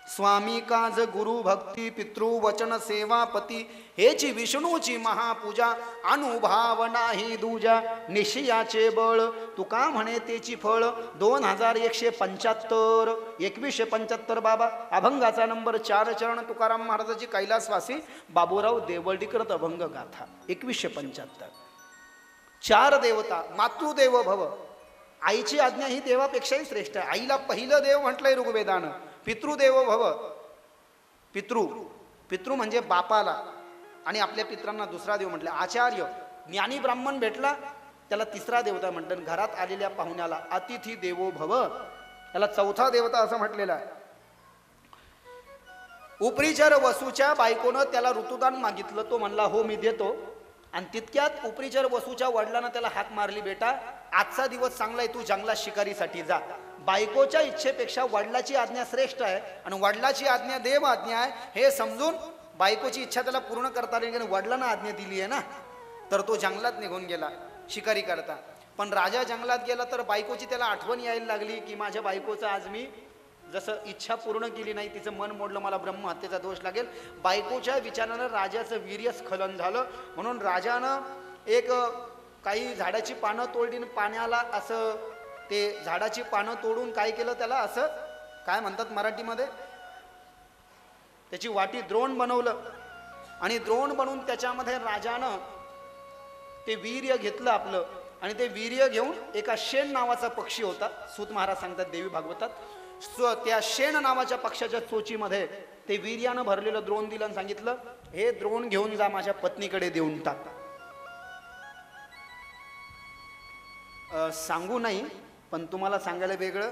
स्वामी काज गुरु भक्ती पितृ वचन सेवा पती हेची विष्णूची महापूजा अनुभाव नाही दूजा निशियाचे बळ तुका म्हणे तेची फळ 2175 2175 बाबा अभंगाचा नंबर 4 चरण तुकाराम महाराजाची कैलासवासी बाबूराव देवळीकर अभंग गाथा 2175। 4 देवता मातृदेव भव, आईची आज्ञा ही देवापेक्षाही श्रेष्ठ आहे। आईला पहिलं देव म्हटलंय ऋग्वेदानं। पितृदेव भव, पितृ म्हणजे बापाला, आणि आपल्या पित्रांना दुसरा देव म्हटलं। आचार्य ज्ञानी ब्राह्मण भेटला त्याला तिसरा देवता म्हणतात। घरात आलेल्या पाहुण्याला अतिथी देवो भव, त्याला चौथा देवता असं म्हटलेलं आहे। उपरीचर वसूच्या बायकोनं त्याला ऋतुदान मागितलं, तो म्हणला हो मी देतो। आणि तितक्यात उपरीचर वसूच्या वडिलांना त्याला हाक मारली, बेटा आजचा दिवस चांगला आहे, तू जंगलात शिकारीसाठी जा। बायकोच्या इच्छेपेक्षा वडिलाची आज्ञा श्रेष्ठ आहे आणि वडिलाची आज्ञा देव आज्ञा आहे हे समजून बायकोची इच्छा त्याला पूर्ण करता आली, कारण वडिलांना आज्ञा दिली आहे ना। तर तो जंगलात निघून गेला शिकारी करता। पण राजा जंगलात गेला तर बायकोची त्याला आठवण यायला लागली की माझ्या बायकोचं आज मी जसं इच्छा पूर्ण केली नाही, तिचं मन मोडलं, मला ब्रह्महत्येचा दोष लागेल। बायकोच्या विचारानं राजाचं वीर्य स्खलन झालं। म्हणून राजानं एक काही झाडाची पानं तोडली, पाण्याला असं ते झाडाची पानं तोडून काय केलं, त्याला असं काय म्हणतात मराठीमध्ये, त्याची वाटी द्रोण बनवलं आणि द्रोण बनवून त्याच्यामध्ये राजानं ते वीर्य घेतलं आपलं, आणि ते वीर्य घेऊन एका शेण नावाचा पक्षी होता, सूत महाराज सांगतात देवी भागवतात, त्या शेण नावाच्या पक्षाच्या चोचीमध्ये ते वीर्यानं भरलेलं द्रोण दिलं आणि सांगितलं हे द्रोण घेऊन जा माझ्या पत्नीकडे देऊन टाक। सांगू नाही पण तुम्हाला सांगायला वेगळं,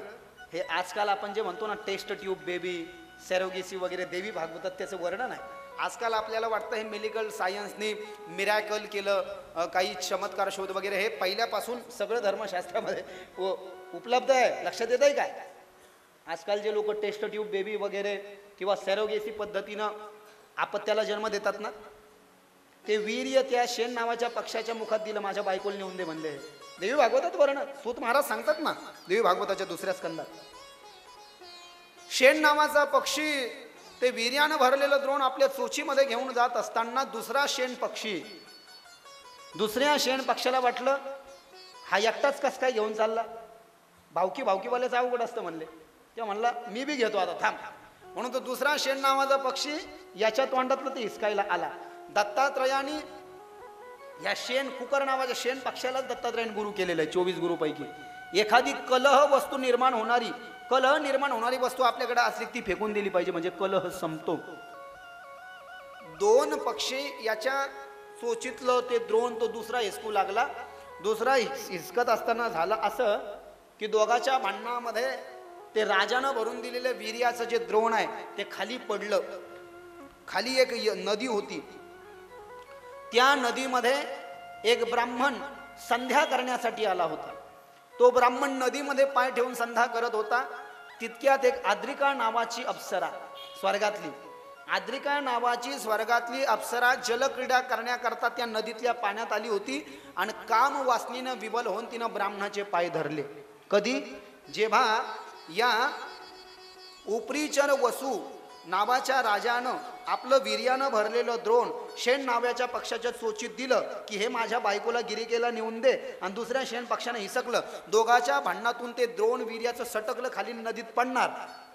हे आजकाल आपण जे म्हणतो ना टेस्ट ट्यूब बेबी सेरोगेसी वगैरे देवी भागवतात त्याचं वर्णन आहे। आजकाल आपल्याला वाटतं हे मेडिकल सायन्सने मिरॅकल केलं, काही चमत्कार शोध वगैरे, हे पहिल्यापासून सगळं धर्मशास्त्रामध्ये उपलब्ध आहे। लक्षात येत आहे काय? आजकाल जे लोक टेस्ट ट्यूब बेबी वगैरे किंवा सेरोगेसी पद्धतीनं आपत्याला जन्म देतात ना, ते वीर्य त्या शेण नावाच्या पक्षाच्या मुखात दिलं, माझ्या बायकोला नेऊन दे म्हणले। देवी भागवतात वर्णन, सूत महाराज सांगतात ना देवी भागवताच्या दुसऱ्या स्कंदात। शेण नावाचा पक्षी ते वीर्यानं भरलेलं द्रोण आपल्या चोचीमध्ये घेऊन जात असताना दुसरा शेण पक्षी, दुसऱ्या शेण पक्षाला वाटलं हा एकटाच कस काय घेऊन चालला, भावकीवाल्याचं अवघड असतं म्हणले। तेव्हा म्हणला मी बी घेतो आता थांब, म्हणून तो दुसरा शेण नावाचा पक्षी याच्या तोंडातलं ते हिसकायला आला। दत्तात्रयाने या शेण कुकर नावाच्या शेण पक्षालाच दत्तात्रयाने गुरु केलेलं आहे 24 गुरुपैकी। एखादी कलह निर्माण होणारी वस्तू आपल्याकडे असली ती फेकून दिली पाहिजे, म्हणजे कलह संपतो। 2 पक्षी याच्या चोचीतलं ते द्रोण तो दुसरा हिसकू लागला। दुसरा हिसकत असताना झालं असं की दोघाच्या भांडणामध्ये ते राजानं भरून दिलेलं वीर्याचं जे द्रोण आहे ते खाली पडलं। खाली एक नदी होती, त्या नदीमध्ये एक ब्राह्मण संध्या करण्यासाठी आला होता। तो ब्राह्मण नदीमध्ये पाय ठेवून संध्या करत होता. तितक्यात एक आद्रिका नावाची अप्सरा, स्वर्गातली आद्रिका नावाची स्वर्गातली अप्सरा जलक्रीडा करण्याकरता त्या नदीतल्या पाण्यात आली होती आणि काम वासनेनं विवल होऊन तिनं ब्राह्मणाचे पाय धरले. कधी? जेव्हा या उपरीचर वसू नावाच्या राजानं आपलं वीर्यानं भरलेलं द्रोण शेण नावाच्या पक्षाच्या चोचीत दिलं की हे माझ्या बायकोला गिरिकेला नेऊन दे, आणि दुसऱ्या शेण पक्षानं हिसकलं. दोघाच्या भांडणातून ते द्रोण वीर्याचं सटकलं, खाली नदीत पडणार.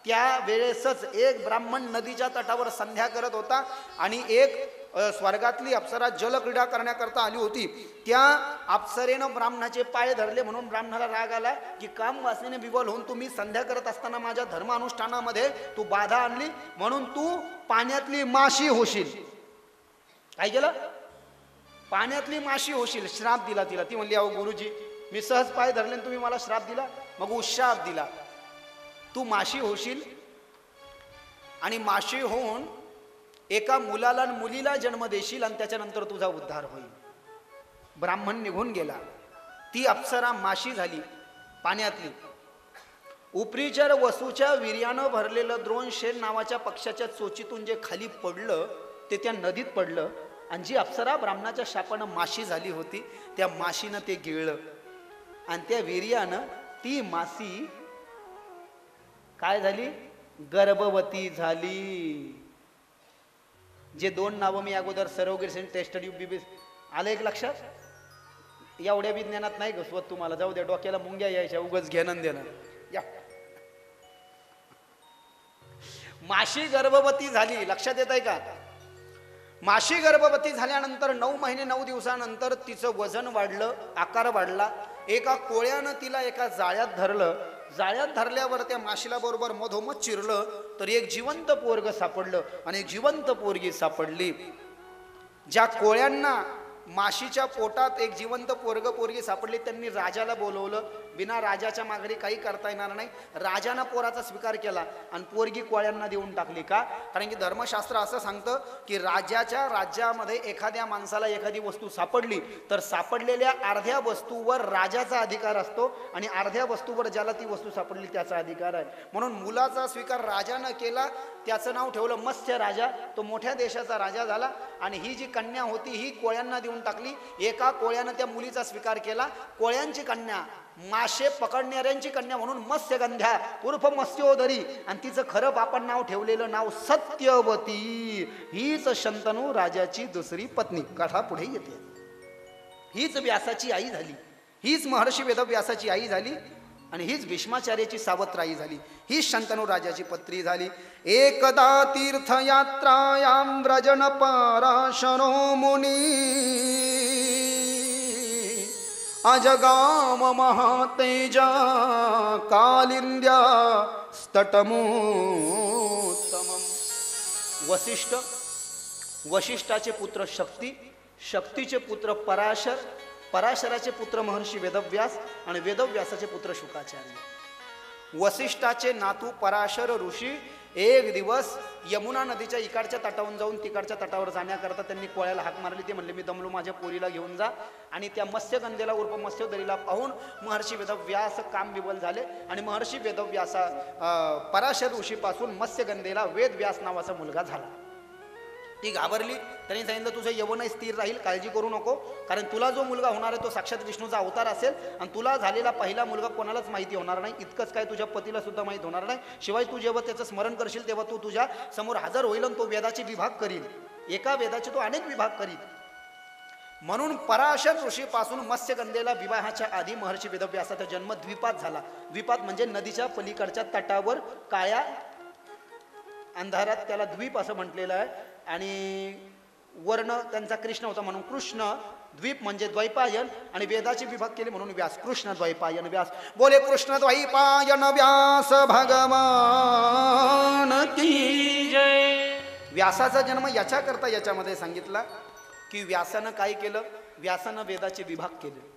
त्या वेळेसच एक ब्राह्मण नदीच्या तटावर संध्या करत होता आणि एक स्वर्गातली अप्सरा जलक्रीडा करण्याकरता आली होती. त्या अप्सरेनं ब्राह्मणाचे पाय धरले. म्हणून ब्राह्मणाला राग आला की काम वासनेने विवल होऊन तुम्ही संध्या करत असताना माझ्या धर्मानुष्ठानामध्ये तू बाधा आणली, म्हणून तू पाण्यातली माशी होशील. काय केलं? पाण्यातली माशी होशील. श्राप दिला तिला. ती म्हणली, अहो गुरुजी, मी सहज पाय धरले तुम्ही मला श्राप दिला. मग उशाप दिला, तू माशी होशील आणि माशी होऊन एका मुलाला आणि मुलीला जन्म देशील आणि त्याच्यानंतर तुझा उद्धार होईल. ब्राह्मण निघून गेला. ती अप्सरा माशी झाली पाण्यातली. उपरीचर वसूच्या वीर्यानं भरलेलं द्रोण शेण नावाच्या पक्षाच्या चोचीतून जे खाली पडलं ते त्या नदीत पडलं, आणि जी अप्सरा ब्राह्मणाच्या शापानं माशी झाली होती त्या माशीनं ते गिळलं, आणि त्या वीर्यानं ती माशी काय झाली? गर्भवती झाली. जे दोन नावं मी अगोदर सरोगेशन टेस्टड्यूब बीबी आलं एक लक्षात. एवढ्या विज्ञानात नाही घसवत तुम्हाला, जाऊ द्या. डोक्याला मुंग्या यायच्या उगच घेणं देणं. या माशी गर्भवती झाली. लक्षात येत आहे का? माशी गर्भवती झाल्यानंतर 9 महिने 9 दिवसानंतर तिचं वजन वाढलं, आकार वाढला. एका कोळ्यानं तिला एका जाळ्यात धरलं. जाळ्यात धरल्यावर त्या माशीला बरोबर मधोमध चिरलं तर एक जिवंत पोरग सापडलं आणि एक जिवंत पोरगी सापडली. ज्या कोळ्यांना माशीच्या पोटात एक जिवंत पोरग पोरगी सापडली त्यांनी राजाला बोलवलं. बिना राजाच्या माघारी काही करता येणार नाही. राजानं पोराचा स्वीकार केला आणि पोरगी कोळ्यांना देऊन टाकली. का? कारण की धर्मशास्त्र असं सांगतं की राजाच्या राज्यामध्ये एखाद्या माणसाला एखादी वस्तू सापडली तर सापडलेल्या अर्ध्या वस्तूवर राजाचा अधिकार असतो आणि अर्ध्या वस्तूवर ज्याला ती वस्तू सापडली त्याचा अधिकार आहे. म्हणून मुलाचा स्वीकार राजानं केला. त्याचं नाव ठेवलं मत्स्य राजा. तो मोठ्या देशाचा राजा झाला आणि ही जी कन्या होती ही कोळ्यांना देऊन टाकली. एका कोळ्यानं त्या मुलीचा स्वीकार केला. कोळ्यांची कन्या मासे पकडणाऱ्यांची कन्या म्हणून मत्स्यगंध्या उर्फ मत्स्योदरी, आणि तिचं खरं बापान नाव ठेवलेलं नाव सत्यवती. हीच शंतनू राजाची दुसरी पत्नी. कथा पुढे येते. हीच व्यासाची आई झाली. हीच महर्षी वेदव्यासाची आई झाली आणि हीच भीष्माचार्याची सावत्राई झाली. ही शंतनू राजाची पत्नी झाली. एकदा तीर्थयात्रायां व्रजन पराशरो मुनी अजगाम महातेजा कालिंद्या स्तटमोत्तमम्. वशिष्ठाचे पुत्र शक्ती, शक्तीचे पुत्र पराशर, पराशराचे पुत्र महर्षी वेदव्यास आणि वेदव्यासाचे पुत्र शुकाचार्य. वसिष्ठाचे नातू पराशर ऋषी एक दिवस यमुना नदीच्या इकडच्या तटावरून जाऊन तिकडच्या तटावर जाण्याकरता त्यांनी कोळ्याला हाक मारली. ते म्हणले, मी दमलो, माझ्या पोरीला घेऊन जा. आणि त्या मत्स्यगंधेला उर्फ मत्स्योदरीला पाहून महर्षी वेदव्यास काम विवल झाले आणि महर्षी वेदव्यासा पराशर ऋषीपासून मत्स्यगंधेला वेदव्यास नावाचा मुलगा झाला. ती घाबरली. त्यांनी सांगितलं, तुझं यवनही स्थिर राहील, काळजी करू नको, कारण तुला जो मुलगा होणार आहे तो साक्षात विष्णूचा अवतार असेल आणि तुला झालेला पहिला मुलगा कोणालाच माहिती होणार नाही. इतकंच काय, तुझ्या पतीला सुद्धा माहीत होणार नाही. शिवाय तू जेव्हा त्याचं स्मरण करशील तेव्हा तू तुझ्या समोर हजर होईल आणि तो वेदाचे विभाग करील. एका वेदाचे तो अनेक विभाग करील. म्हणून पराशर ऋषीपासून मत्स्यगंधेला विवाहाच्या आधी महर्षी वेदव्यासाचा जन्म द्वीपात झाला. द्वीपात म्हणजे नदीच्या पलीकडच्या तटावर काळ्या अंधारात, त्याला द्वीप असं म्हटलेलं आहे. आणि वर्ण त्यांचा कृष्ण होता म्हणून कृष्ण. द्वीप म्हणजे द्वैपायन आणि वेदाचे विभाग केले म्हणून व्यास. कृष्ण द्वैपायन व्यास. बोले कृष्ण द्वैपायन व्यास भगवान की जय. व्यासाचा जन्म याच्याकरता याच्यामध्ये सांगितला की व्यासानं काय केलं? व्यासानं वेदाचे विभाग केले.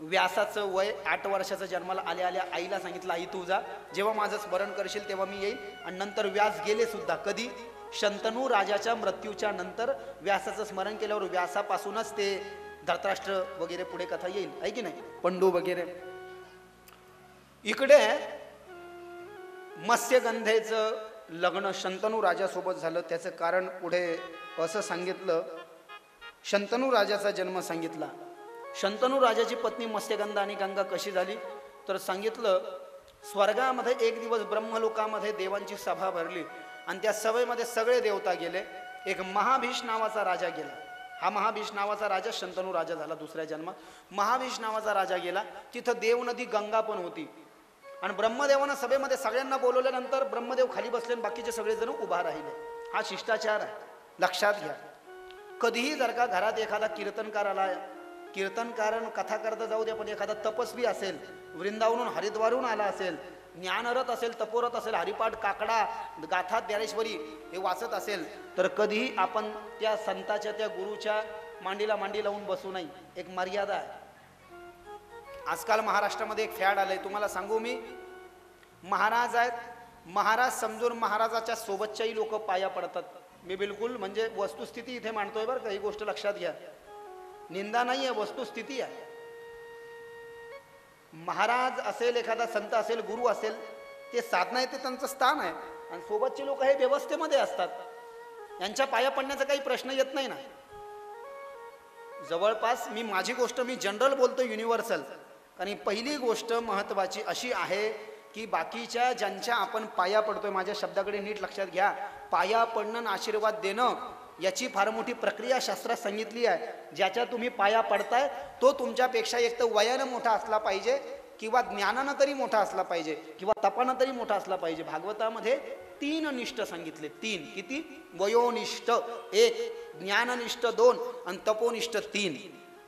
व्यासाचं वय 8 वर्षाचं जन्माला आल्या आल्या आईला सांगितलं, आई तू जा, जेव्हा माझं स्मरण करशील तेव्हा मी येईल. आणि नंतर व्यास गेले सुद्धा. कधी? शंतनू राजाच्या मृत्यूच्या नंतर व्यासाचं स्मरण केल्यावर व्यासापासूनच ते धृतराष्ट्र वगैरे पुढे कथा येईल, आहे की नाही, पंडू वगैरे. इकडे मत्स्यगंधेचं लग्न शंतनू राजासोबत झालं. त्याचं कारण पुढे असं सांगितलं. शंतनू राजाचा जन्म सांगितला. शंतनू राजाची पत्नी मत्स्यगंधा आणि गंगा कशी झाली तर सांगितलं, स्वर्गामध्ये एक दिवस ब्रह्मलोकामध्ये देवांची सभा भरली आणि त्या सभेमध्ये सगळे देवता गेले. एक महाभीष नावाचा राजा गेला. हा महाभीष नावाचा राजा शंतनू राजा झाला दुसऱ्या जन्मात. महाभीष नावाचा राजा गेला. तिथं देव नदी गंगा पण होती आणि ब्रह्मदेवानं सभेमध्ये सगळ्यांना बोलवल्यानंतर ब्रह्मदेव खाली बसले आणि बाकीचे सगळेजण उभा राहिले. हा शिष्टाचार आहे, लक्षात घ्या. कधीही जर का घरात एखादा कीर्तनकार आला, कीर्तनकार कथा करता जाऊ दे, पण एखादा तपस्वी असेल, वृंदावरून हरिद्वारून आला असेल, ज्ञानरत असेल, तपोरत असेल, हरिपाठ, काकडा, गाथा, ज्ञानेश्वरी हे वाचत असेल, तर कधीही आपण त्या संताच्या, त्या गुरुच्या मांडीला मांडी लावून बसू नये. एक मर्यादा आहे. आजकाल महाराष्ट्रामध्ये एक फॅड आलंय, तुम्हाला सांगू मी. महाराज आहेत, महाराज समजून महाराजाच्या सोबतच्याही लोक पाया पडतात. मी बिलकुल म्हणजे वस्तुस्थिती इथे मांडतोय बरं का, ही गोष्ट लक्षात घ्या. निंदा नाही आहे, वस्तुस्थिती आहे. महाराज असेल, एखादा संत असेल, गुरु असेल, ते साधना आहे, ते त्यांचं स्थान आहे आणि सोबतचे लोक हे व्यवस्थेमध्ये असतात. यांच्या पाया पडण्याचा काही प्रश्न येत नाही ना. जवळपास मी माझी गोष्ट मी जनरल बोलतो, युनिव्हर्सल. आणि पहिली गोष्ट महत्त्वाची अशी आहे की बाकीच्या ज्यांच्या आपण पाया पडतोय, माझ्या शब्दाकडे नीट लक्षात घ्या, पाया पडणं आणि आशीर्वाद देणं याची फार मोठी प्रक्रिया शास्त्रात सांगितली आहे. ज्याच्या तुम्ही पाया पडताय तो तुमच्यापेक्षा एक तर वयानं मोठा असला पाहिजे किंवा ज्ञानानं तरी मोठा असला पाहिजे किंवा तपानं तरी मोठा असला पाहिजे. भागवतामध्ये 3 निष्ठ सांगितले. 3 किती? वयोनिष्ठ 1, ज्ञाननिष्ठ 2 आणि तपोनिष्ठ 3.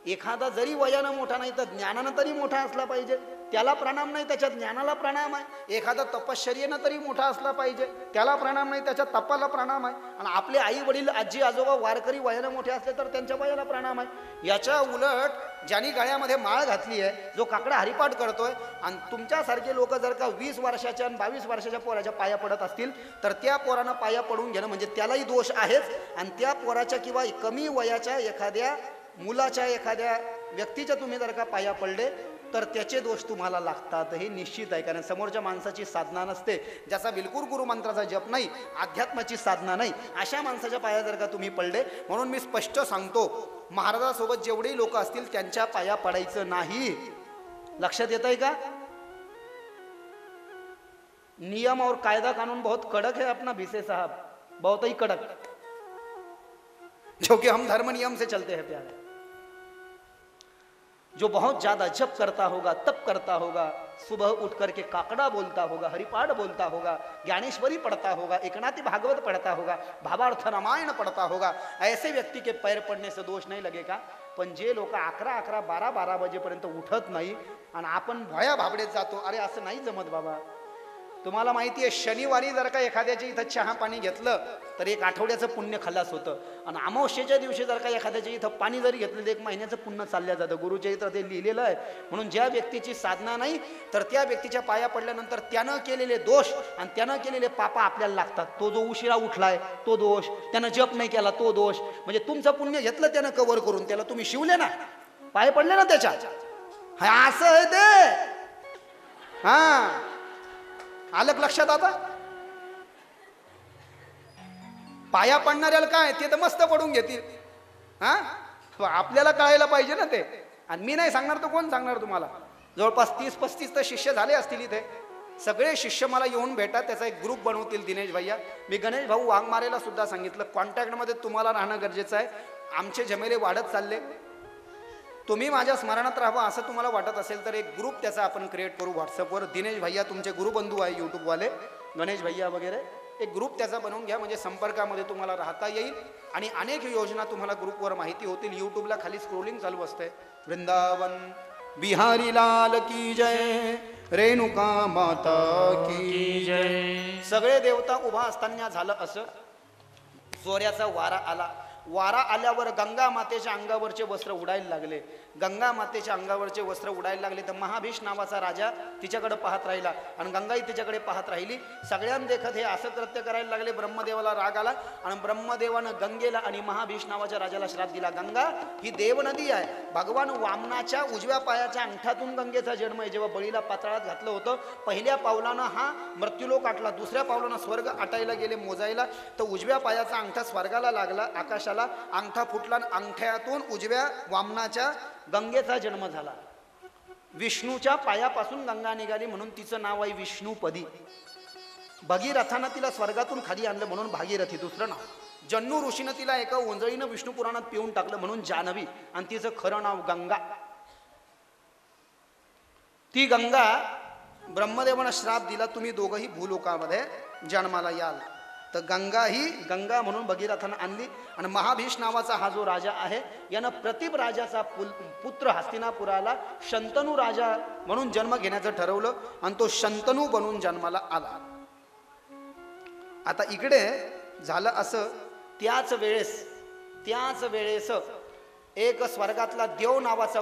एखादा जरी वयानं मोठा नाही तर ज्ञानानं तरी मोठा असला पाहिजे, त्याला प्रणाम नाही, त्याच्या ज्ञानाला प्रणाम आहे. एखादा तपश्चर्येनं तरी मोठा असला पाहिजे, त्याला प्रणाम नाही, त्याच्या तपाला प्रणाम आहे. आणि आपले आई वडील, आजी आजोबा वारकरी वयानं मोठे असले तर त्यांच्या वयाला प्रणाम आहे. याच्या उलट ज्यांनी गळ्यामध्ये माळ घातली आहे, जो काकडा हरिपाठ करतोय, आणि तुमच्यासारखे लोक जर का 20 वर्षाच्या आणि 22 वर्षाच्या पोराच्या पाया पडत असतील तर त्या पोरानं पाया पडून घेणं म्हणजे त्यालाही दोष आहेच. आणि त्या पोराच्या किंवा कमी वयाच्या एखाद्या मुलाच्या, एखाद्या व्यक्तीच्या तुम्ही जर का पाया पडले तर त्याचे दोष तुम्हाला लागतात, हे निश्चित आहे. कारण समोरच्या माणसाची साधना नसते, ज्याचा बिलकुल गुरुमंत्राचा जप नाही, अध्यात्माची साधना नाही, अशा माणसाच्या पाया जर का तुम्ही पडले. म्हणून मी स्पष्ट सांगतो, महाराजासोबत जेवढेही लोक असतील त्यांच्या पाया पडायचं नाही. लक्षात येत आहे का? नियम और कायदा कानून बहुत कड़क है अपना भिसे साहब, बहुत ही कड़क, जो कि हम धर्म नियम से चलते हैं प्यारे. जो बहुत ज्यादा जप करता होगा, तप करता होगा, सुबह उठ करके काकड़ा बोलता होगा, हरिपाठ बोलता होगा, ज्ञानेश्वरी पढ़ता होगा, एकनाथी भागवत पढ़ता होगा, भावार्थ रामायण पढ़ता होगा, ऐसे व्यक्ति के पैर पडने से दोष नहीं लगेगा. पण जे लोक 11-11, 12-12 वाजेपर्यंत उठत नाही आणि आपण भया भाबडेत जातो, अरे असं नाही जमत बाबा. तुम्हाला माहिती आहे, शनिवारी जर का एखाद्याच्या इथं चहा पाणी घेतलं तर 1 आठवड्याचं पुण्य खलास होतं. आणि अमावस्येच्या दिवशी जर का एखाद्याच्या इथं पाणी जरी घेतलं तर 1 महिन्याचं पुण्य चाललं जातं. गुरुच्या इथं ते लिहिलेलं आहे. म्हणून ज्या व्यक्तीची साधना नाही तर त्या व्यक्तीच्या पाया पडल्यानंतर त्यानं केलेले दोष आणि त्यानं केलेले पापा आपल्याला लागतात. तो जो उशिरा उठलाय तो दोष, त्यानं जप नाही केला तो दोष. म्हणजे तुमचं पुण्य घेतलं त्यानं कव्हर करून, त्याला तुम्ही शिवले ना, पाय पडले ना त्याच्या. हा असं आहे ते. हा आलं लक्षात? आता पाया पडणाऱ्याला काय, ते तर मस्त पडून घेतील. हा आपल्याला कळायला पाहिजे ना ते. आणि मी नाही सांगणार तर कोण सांगणार तुम्हाला? जवळपास 30-35 तर शिष्य झाले असतील इथे. सगळे शिष्य मला येऊन भेटा, त्याचा एक ग्रुप बनवतील दिनेश भैया. मी गणेश भाऊ वाघमारेला सुद्धा सांगितलं, कॉन्टॅक्टमध्ये तुम्हाला राहणं गरजेचं आहे. आमचे जमेले वाढत चालले, तुम्ही माझ्या स्मरणात राहावं असं तुम्हाला वाटत असेल तर एक ग्रुप त्याचा आपण क्रिएट करू व्हॉट्सअपवर. दिनेश भैया तुमचे गुरुबंधू आहे यूट्यूबवाले, गणेश भैया वगैरे, एक ग्रुप त्याचा बनवून घ्या. म्हणजे संपर्कामध्ये तुम्हाला राहता येईल आणि अनेक योजना तुम्हाला ग्रुपवर माहिती होतील. यूट्यूबला खाली स्क्रोलिंग चालू असते. वृंदावन बिहारी लाल की जय, रेणुका माता की जय. सगळे देवता उभा असताना झालं असं, जोऱ्याचा वारा आला वारा आल्यावर गंगा मातेच्या अंगावरचे वस्त्र उडायला लागले. गंगा मातेच्या अंगावरचे वस्त्र उडायला लागले तर महाभीष नावाचा राजा तिच्याकडे पाहत राहिला आणि गंगाई तिच्याकडे पाहत राहिली. सगळ्यांना देखत हे असं कृत्य करायला लागले. ब्रह्मदेवाला राग आला आणि ब्रह्मदेवानं गंगेला आणि महाभीष नावाच्या राजाला श्राप दिला. गंगा ही देवनदी आहे. भगवान वामनाच्या उजव्या पायाच्या अंगठातून गंगेचा जन्म आहे. जेव्हा बळीला पाताळात घातलं होतं, पहिल्या पावलानं हा मृत्यूलोक आटला, दुसऱ्या पावलानं स्वर्ग आटायला गेले मोजायला, तर उजव्या पायाचा अंगठा स्वर्गाला लागला, आकाशाला अंगठा फुटला आणि अंगठ्यातून उजव्या वामनाच्या गंगेचा जन्म झाला. विष्णूच्या पायापासून गंगा निघाली म्हणून तिचं नाव आहे विष्णुपदी. भगीरथानं तिला स्वर्गातून खाली आणलं म्हणून भागीरथी दुसरं नाव. जन्नू ऋषीनं तिला एका ओंजळीनं विष्णू पुराणात पिऊन टाकलं म्हणून जानवी आणि तिचं खरं नाव गंगा. ती गंगा ब्रह्मदेवानं श्राप दिला, तुम्ही दोघंही भूलोकामध्ये जन्माला याल. तर गंगा ही गंगा म्हणून भगीरथानं आणली. आणि महाभीष नावाचा हा जो राजा आहे यानं प्रतिप राजाचा पुत्र हस्तिनापुराला शंतनू राजा म्हणून जन्म घेण्याचं ठरवलं आणि तो शंतनू बनून जन्माला आला. आता इकडे झालं असं, त्याच वेळेस एक स्वर्गातला देव नावाचा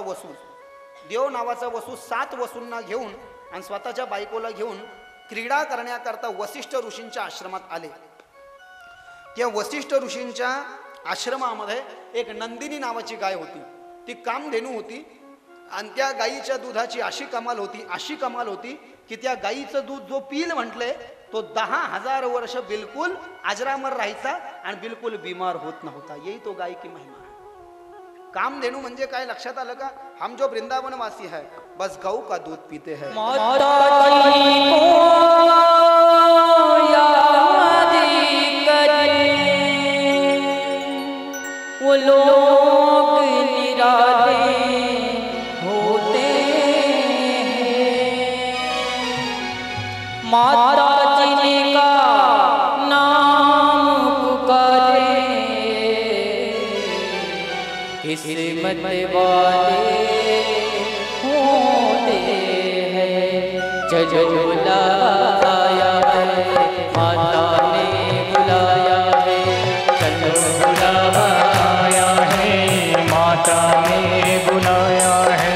वसू 7 वसूंना घेऊन आणि स्वतःच्या बायकोला घेऊन क्रीडा करण्याकरता वसिष्ठ ऋषींच्या आश्रमात आले. त्या वसिष्ठ ऋषींच्या आश्रमामध्ये एक नंदिनी नावाची गाय होती. ती कामधेनू होती आणि त्या गायीच्या दुधाची अशी कमाल होती की त्या गायीचं दूध जो पिल म्हटले तो 10,000 वर्ष बिलकुल अजरामर राहायचा आणि बिलकुल बीमार होत नव्हता. यही तो गाय की महिमा है. कामधेनु म्हणजे काय लक्षात आलं का? हम जो वृंदावन वासी है बस गौ का दूध पीते हैं. वो लोग निराले होते हैं. माता जिनका नाम पुकारे किस्मत वाले होते हैं. जो बुलाया है माता ने बुलाया है, चलो बुलाया है माता ने बुलाया है.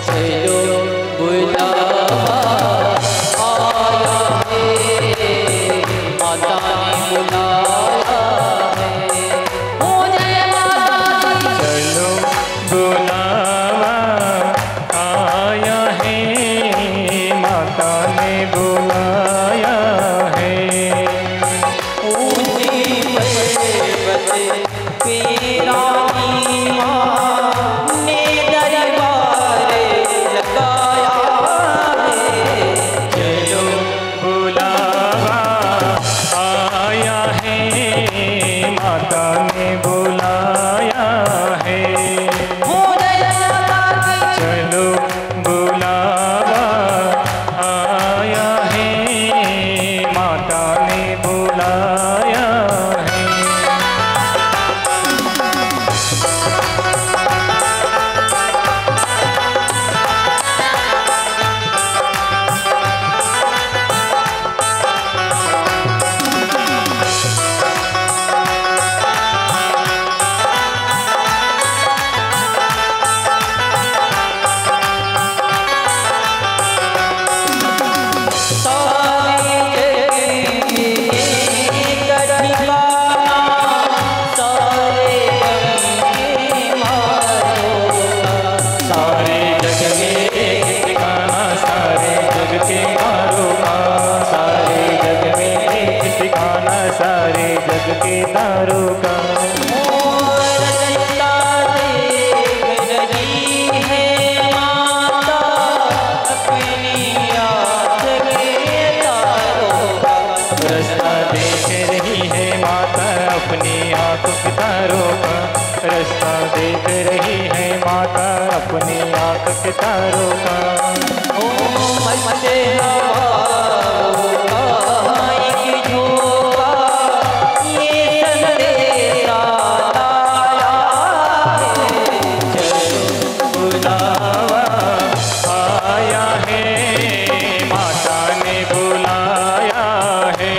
चलो बुलाया आया है माता ने बुलाया है. हो जय माता दी. चलो बुलावा आया है माता ने बुलाया है. ऊंची पर्वत पे रानी माँ ने दरबार लगाया है. चलो बुलावा आया है माता ने बुलाया है. हो जय माता दी. चलो बुलावा आया है माता ने बुलाया है. सारे जग में एक ठिकाना सारे जग के तारों का. सारे जग में एक ठिकाना सारे जग के तारों का. रास्ता देख रही है माता अपनी आँख के तारों का. रास्ता देख रही है माता अपनी आँख के तारों का. बुलावा आया है माता ने बुलाया है.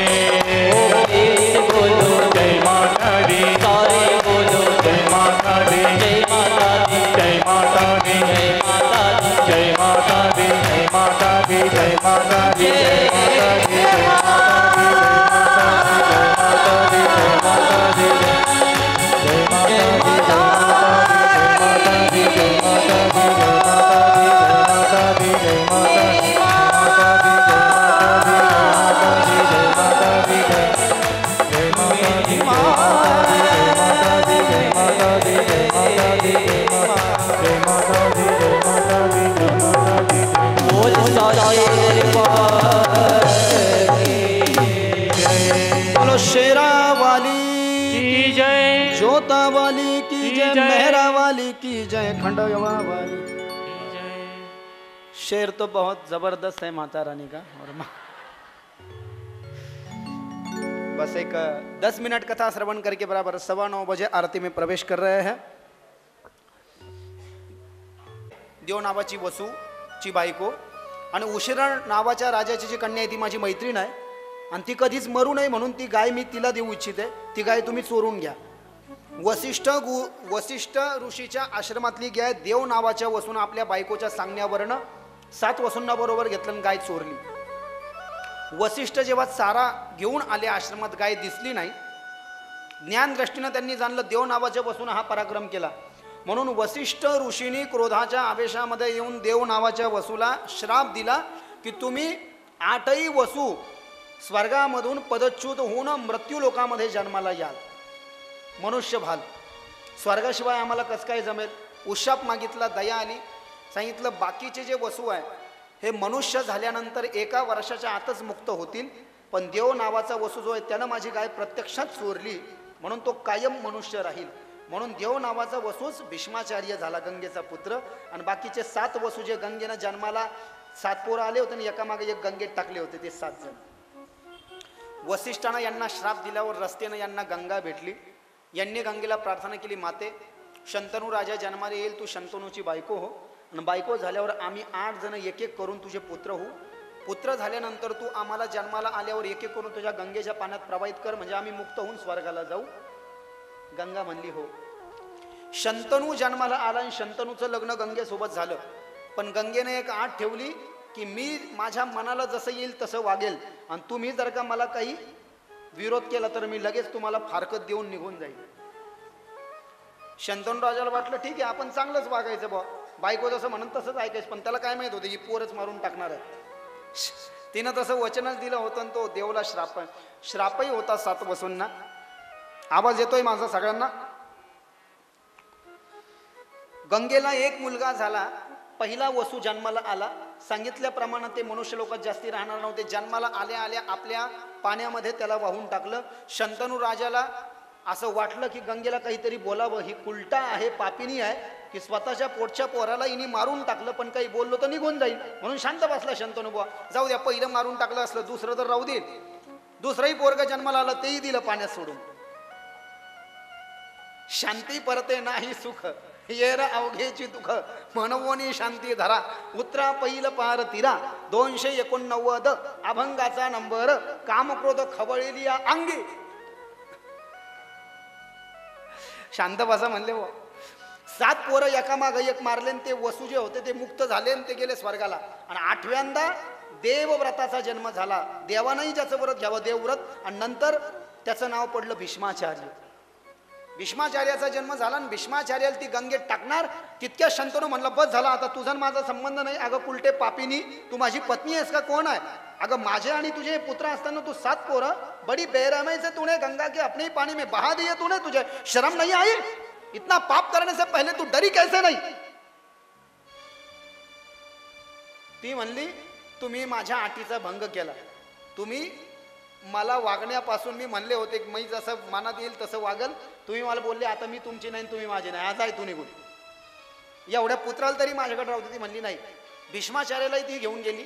जय माता दी जय माता दी जय माता दी जय माता दी जय माता दी जय माता बोलो शेरा वाली की जय, जोता वाली की जय, मेहरा वाली की जय, खंडवा वाली। शेर तो बहुत जबरदस्त है माता रानी का। और बस एक 10 मिनट कथा श्रवण करके बराबर 9:15 बजे आरती में प्रवेश कर रहे हैं। देव नावाची वसूची बायको आणि उशिरा नावाच्या राजाची जी कन्या आहे ती माझी मैत्रीण आहे आणि ती कधीच मरू नये म्हणून ती गाय मी तिला देऊ इच्छिते। ती गाय तुम्ही चोरून घ्या। वसिष्ठ ऋषीच्या आश्रमातली गाय देव नावाच्या वसून आपल्या बायकोच्या सांगण्यावरनं 7 वसूंना बरोबर घेतलं आणि गाय चोरली। वसिष्ठ जेव्हा चारा घेऊन आले आश्रमात गाय दिसली नाही। ज्ञान दृष्टीनं त्यांनी जाणलं देव नावाच्या वसून हा पराक्रम केला म्हणून वसिष्ठ ऋषींनी क्रोधाच्या आवेशामध्ये येऊन देव नावाच्या वसूला श्राप दिला की तुम्ही 8ही वसू स्वर्गामधून पदच्युत होऊन मृत्यू लोकामध्ये जन्माला याल। मनुष्य भाल स्वर्गाशिवाय आम्हाला कसं काय जमेल। उशाप मागितला, दया आली। सांगितलं बाकीचे जे वसू आहे हे मनुष्य झाल्यानंतर 1 वर्षाच्या आतच मुक्त होतील, पण देव नावाचा वसू जो आहे त्यानं माझी गाय प्रत्यक्षात चोरली म्हणून तो कायम मनुष्य राहील। म्हणून देव नावाचा वसूच भीष्माचार्य झाला, गंगेचा पुत्र। आणि बाकीचे 7 वसू जे गंगेनं जन्माला 7 पोरं आले होते आणि एकामागे एक गंगेत टाकले होते ते 7 जण। वसिष्ठानं यांना श्राप दिल्यावर रस्त्यानं यांना गंगा भेटली। यांनी गंगेला प्रार्थना केली, माते शंतनू राजा जन्माला येईल, तू शंतनूची बायको हो आणि बायको झाल्यावर आम्ही 8 जण एक एक करून तुझे पुत्र हो। पुत्र झाल्यानंतर तू आम्हाला जन्माला आल्यावर एक एक करून तुझ्या गंगेच्या पाण्यात प्रवाहित कर म्हणजे आम्ही मुक्त होऊन स्वर्गाला जाऊ। गंगा म्हणली हो। शंतनू जन्माला आला आणि शंतनूचं लग्न गंगेसोबत झालं, पण गंगेने एक आठ ठेवली की मी माझ्या मनाला जसं येईल तसं वागेल आणि तुम्ही जर का मला काही विरोध केला तर मी लगेच तुम्हाला फारकत देऊन निघून जाईल। शंतनू राजाला वाटलं ठीक आहे आपण चांगलंच वागायचं बा, बायको जसं म्हणून तसंच ऐकायचं, पण त्याला काय माहित होतं ही पोरच मारून टाकणार आहे। तिनं तसं वचनच दिलं होतं आणि तो देवला श्रापही होता 7 वसूंना। आवाज येतोय माझा सगळ्यांना? गंगेला एक मुलगा झाला, पहिला वसू जन्माला आला। सांगितल्याप्रमाणे ते मनुष्य लोकात जास्ती राहणार नव्हते। जन्माला आल्या आल्या आपल्या पाण्यामध्ये त्याला वाहून टाकलं। शंतनू राजाला असं वाटलं की गंगेला काहीतरी बोलावं, ही उलटा आहे, पापिनी आहे की स्वतःच्या पोटच्या पोराला हिने मारून टाकलं, पण काही बोललो तर निघून जाईल म्हणून शांत बसला शंतनू बुवा। जाऊ द्या, पहिलं मारून टाकलं असलं दुसरं तर राहू देईल। दुसरंही पोरगा जन्माला आला तेही दिलं पाण्यात सोडून। शांती परते नाही सुख येर अवघेची दुःख म्हणवोनी शांती धरा उतरा पहिल पार तिरा 289 अभंगाचा नंबर कामक्रोध खवळलेली अंगी। शांत बसा म्हणले हो। 7 पोरं एकामाग एक मारले ते वसू जे होते ते मुक्त झाले आणि ते गेले स्वर्गाला। आणि 8व्यांदा देवव्रताचा जन्म झाला। देवानंही ज्याचं व्रत घ्यावं देवव्रत, आणि नंतर त्याचं नाव पडलं भीष्माचार्य। भीष्माचार्याचा जन्म झाला आणि भीष्माचार्याला ती गंगेत टाकणार तितक्या शंतनू म्हणलं बस झाला आता तुझा माझा संबंध नाही। अगं कुलटे पापिनी, तू माझी पत्नी आहेस का कोण आहे? अगं माझे आणि तुझे पुत्र असताना तू 7 पोरं बड़ी बेरहमी से तूने गंगा के अपने ही पानी में बहा दिए, तूने तुझे शर्म नहीं आई? इतना पाप करने से पहले तू डरी कैसे नहीं? ती म्हणली तुम्ही माझ्या अटीचा भंग केला। तुम्ही मला वागण्यापासून मी म्हणले होते की मी जसं मनात येईल तसं वागल, तुम्ही मला बोलले आता मी तुमची नाही तुम्ही माझे नाही, आज आहे तू निघून। एवढ्या पुत्राला तरी माझ्याकडे राहू दे। ती म्हणली नाही। भीष्माचार्यालाही ती घेऊन गेली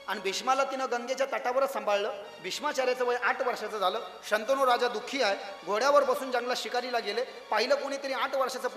आणि भीष्माला तिनं गंगेच्या तटावरच सांभाळलं। भीष्माचार्याचं वय 8 वर्षाचं झालं। शंतनू राजा दुःखी आहे, घोड्यावर बसून जंगलात शिकारीला गेले। पाहिलं कोणीतरी 8 वर्षाचं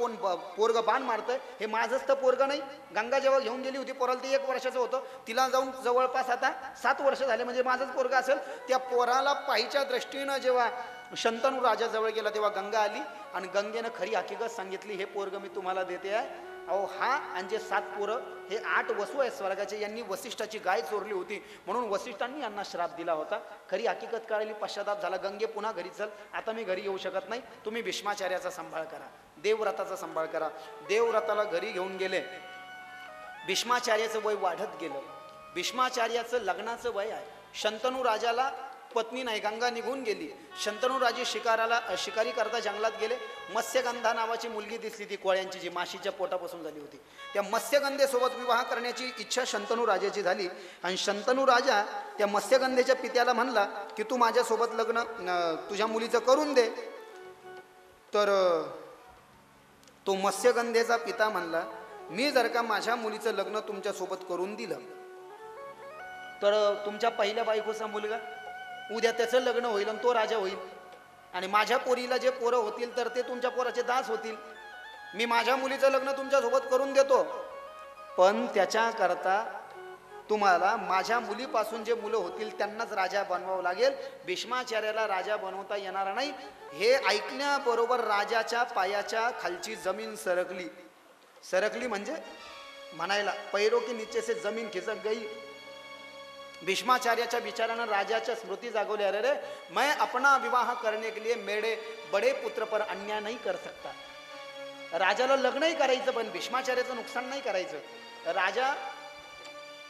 पोरग बाण मारतंय, हे माझंच तर पोरग नाही। गंगा जेव्हा घेऊन गेली होती पोराला, ते 1 वर्षाचं होतं, तिला जाऊन जवळपास आता 7 वर्ष झाले म्हणजे माझंच पोरग असेल। त्या पोराला पाहिच्या दृष्टीनं जेव्हा शंतनू राजा जवळ गेला तेव्हा गंगा आली आणि गंगेनं खरी हकीकत सांगितली, हे पोरग मी तुम्हाला देते आहे अहो हा आणि जे 7 पोरं हे 8 वसू आहेत स्वर्गाचे, यांनी वसिष्ठाची गाय चोरली होती म्हणून वसिष्ठांनी यांना श्राप दिला होता. खरी हकीकत कळली, पश्चाताप झाला. गंगे पुन्हा घरी चल, आता मी घरी येऊ शकत नाही, तुम्ही भीष्माचार्याचा सांभाळ करा, देवव्रताचा सांभाळ करा. देवव्रताला घरी घेऊन गेले. भीष्माचार्याचं वय वाढत गेलं. भीष्माचार्याचं लग्नाचं वय आहे. शंतनू राजाला पत्नी नाही, गंगा निघून गेली. शंतनू राजे शिकारी करता जंगलात गेले. मत्स्यगंधा नावाची मुलगी दिसली, ती कोळ्यांची, जी माशीच्या पोटापासून झाली होती. त्या मत्स्यगंधेसोबत विवाह करण्याची इच्छा शंतनू राजाची झाली आणि शंतनू राजा त्या मत्स्यगंधेच्या पित्याला म्हणला की तू माझ्यासोबत लग्न तुझ्या मुलीचं करून दे. तर तो मत्स्यगंधेचा पिता म्हणला मी जर का माझ्या मुलीचं लग्न तुमच्यासोबत करून दिलं तर तुमच्या पहिल्या बायकोचा मुलगा उद्या त्याचं लग्न होईल आणि तो राजा होईल, आणि माझ्या पोरीला जे पोरं होतील तर ते तुमच्या पोराचे दास होतील. मी माझ्या मुलीचं लग्न तुमच्यासोबत करून देतो, पण त्याच्याकरता तुम्हाला माझ्या मुलीपासून जे मुलं होतील त्यांनाच राजा बनवावं लागेल. भीष्माचार्याला राजा बनवता येणार नाही. हे ऐकण्याबरोबर राजाच्या पायाच्या खालची जमीन सरकली. सरकली म्हणजे म्हणायला पैरो की नीचे से जमीन खिसक गई. भीष्माचार्याच्या विचारानं राजाच्या स्मृती जागवल्या. अरे रे, मैं अपना विवाह करने के लिए मेरे बड़े पुत्र पर अन्याय नहीं कर सकता. राजाला लग्नही करायचं पण भीष्माचार्याचं नुकसान नाही करायचं. राजा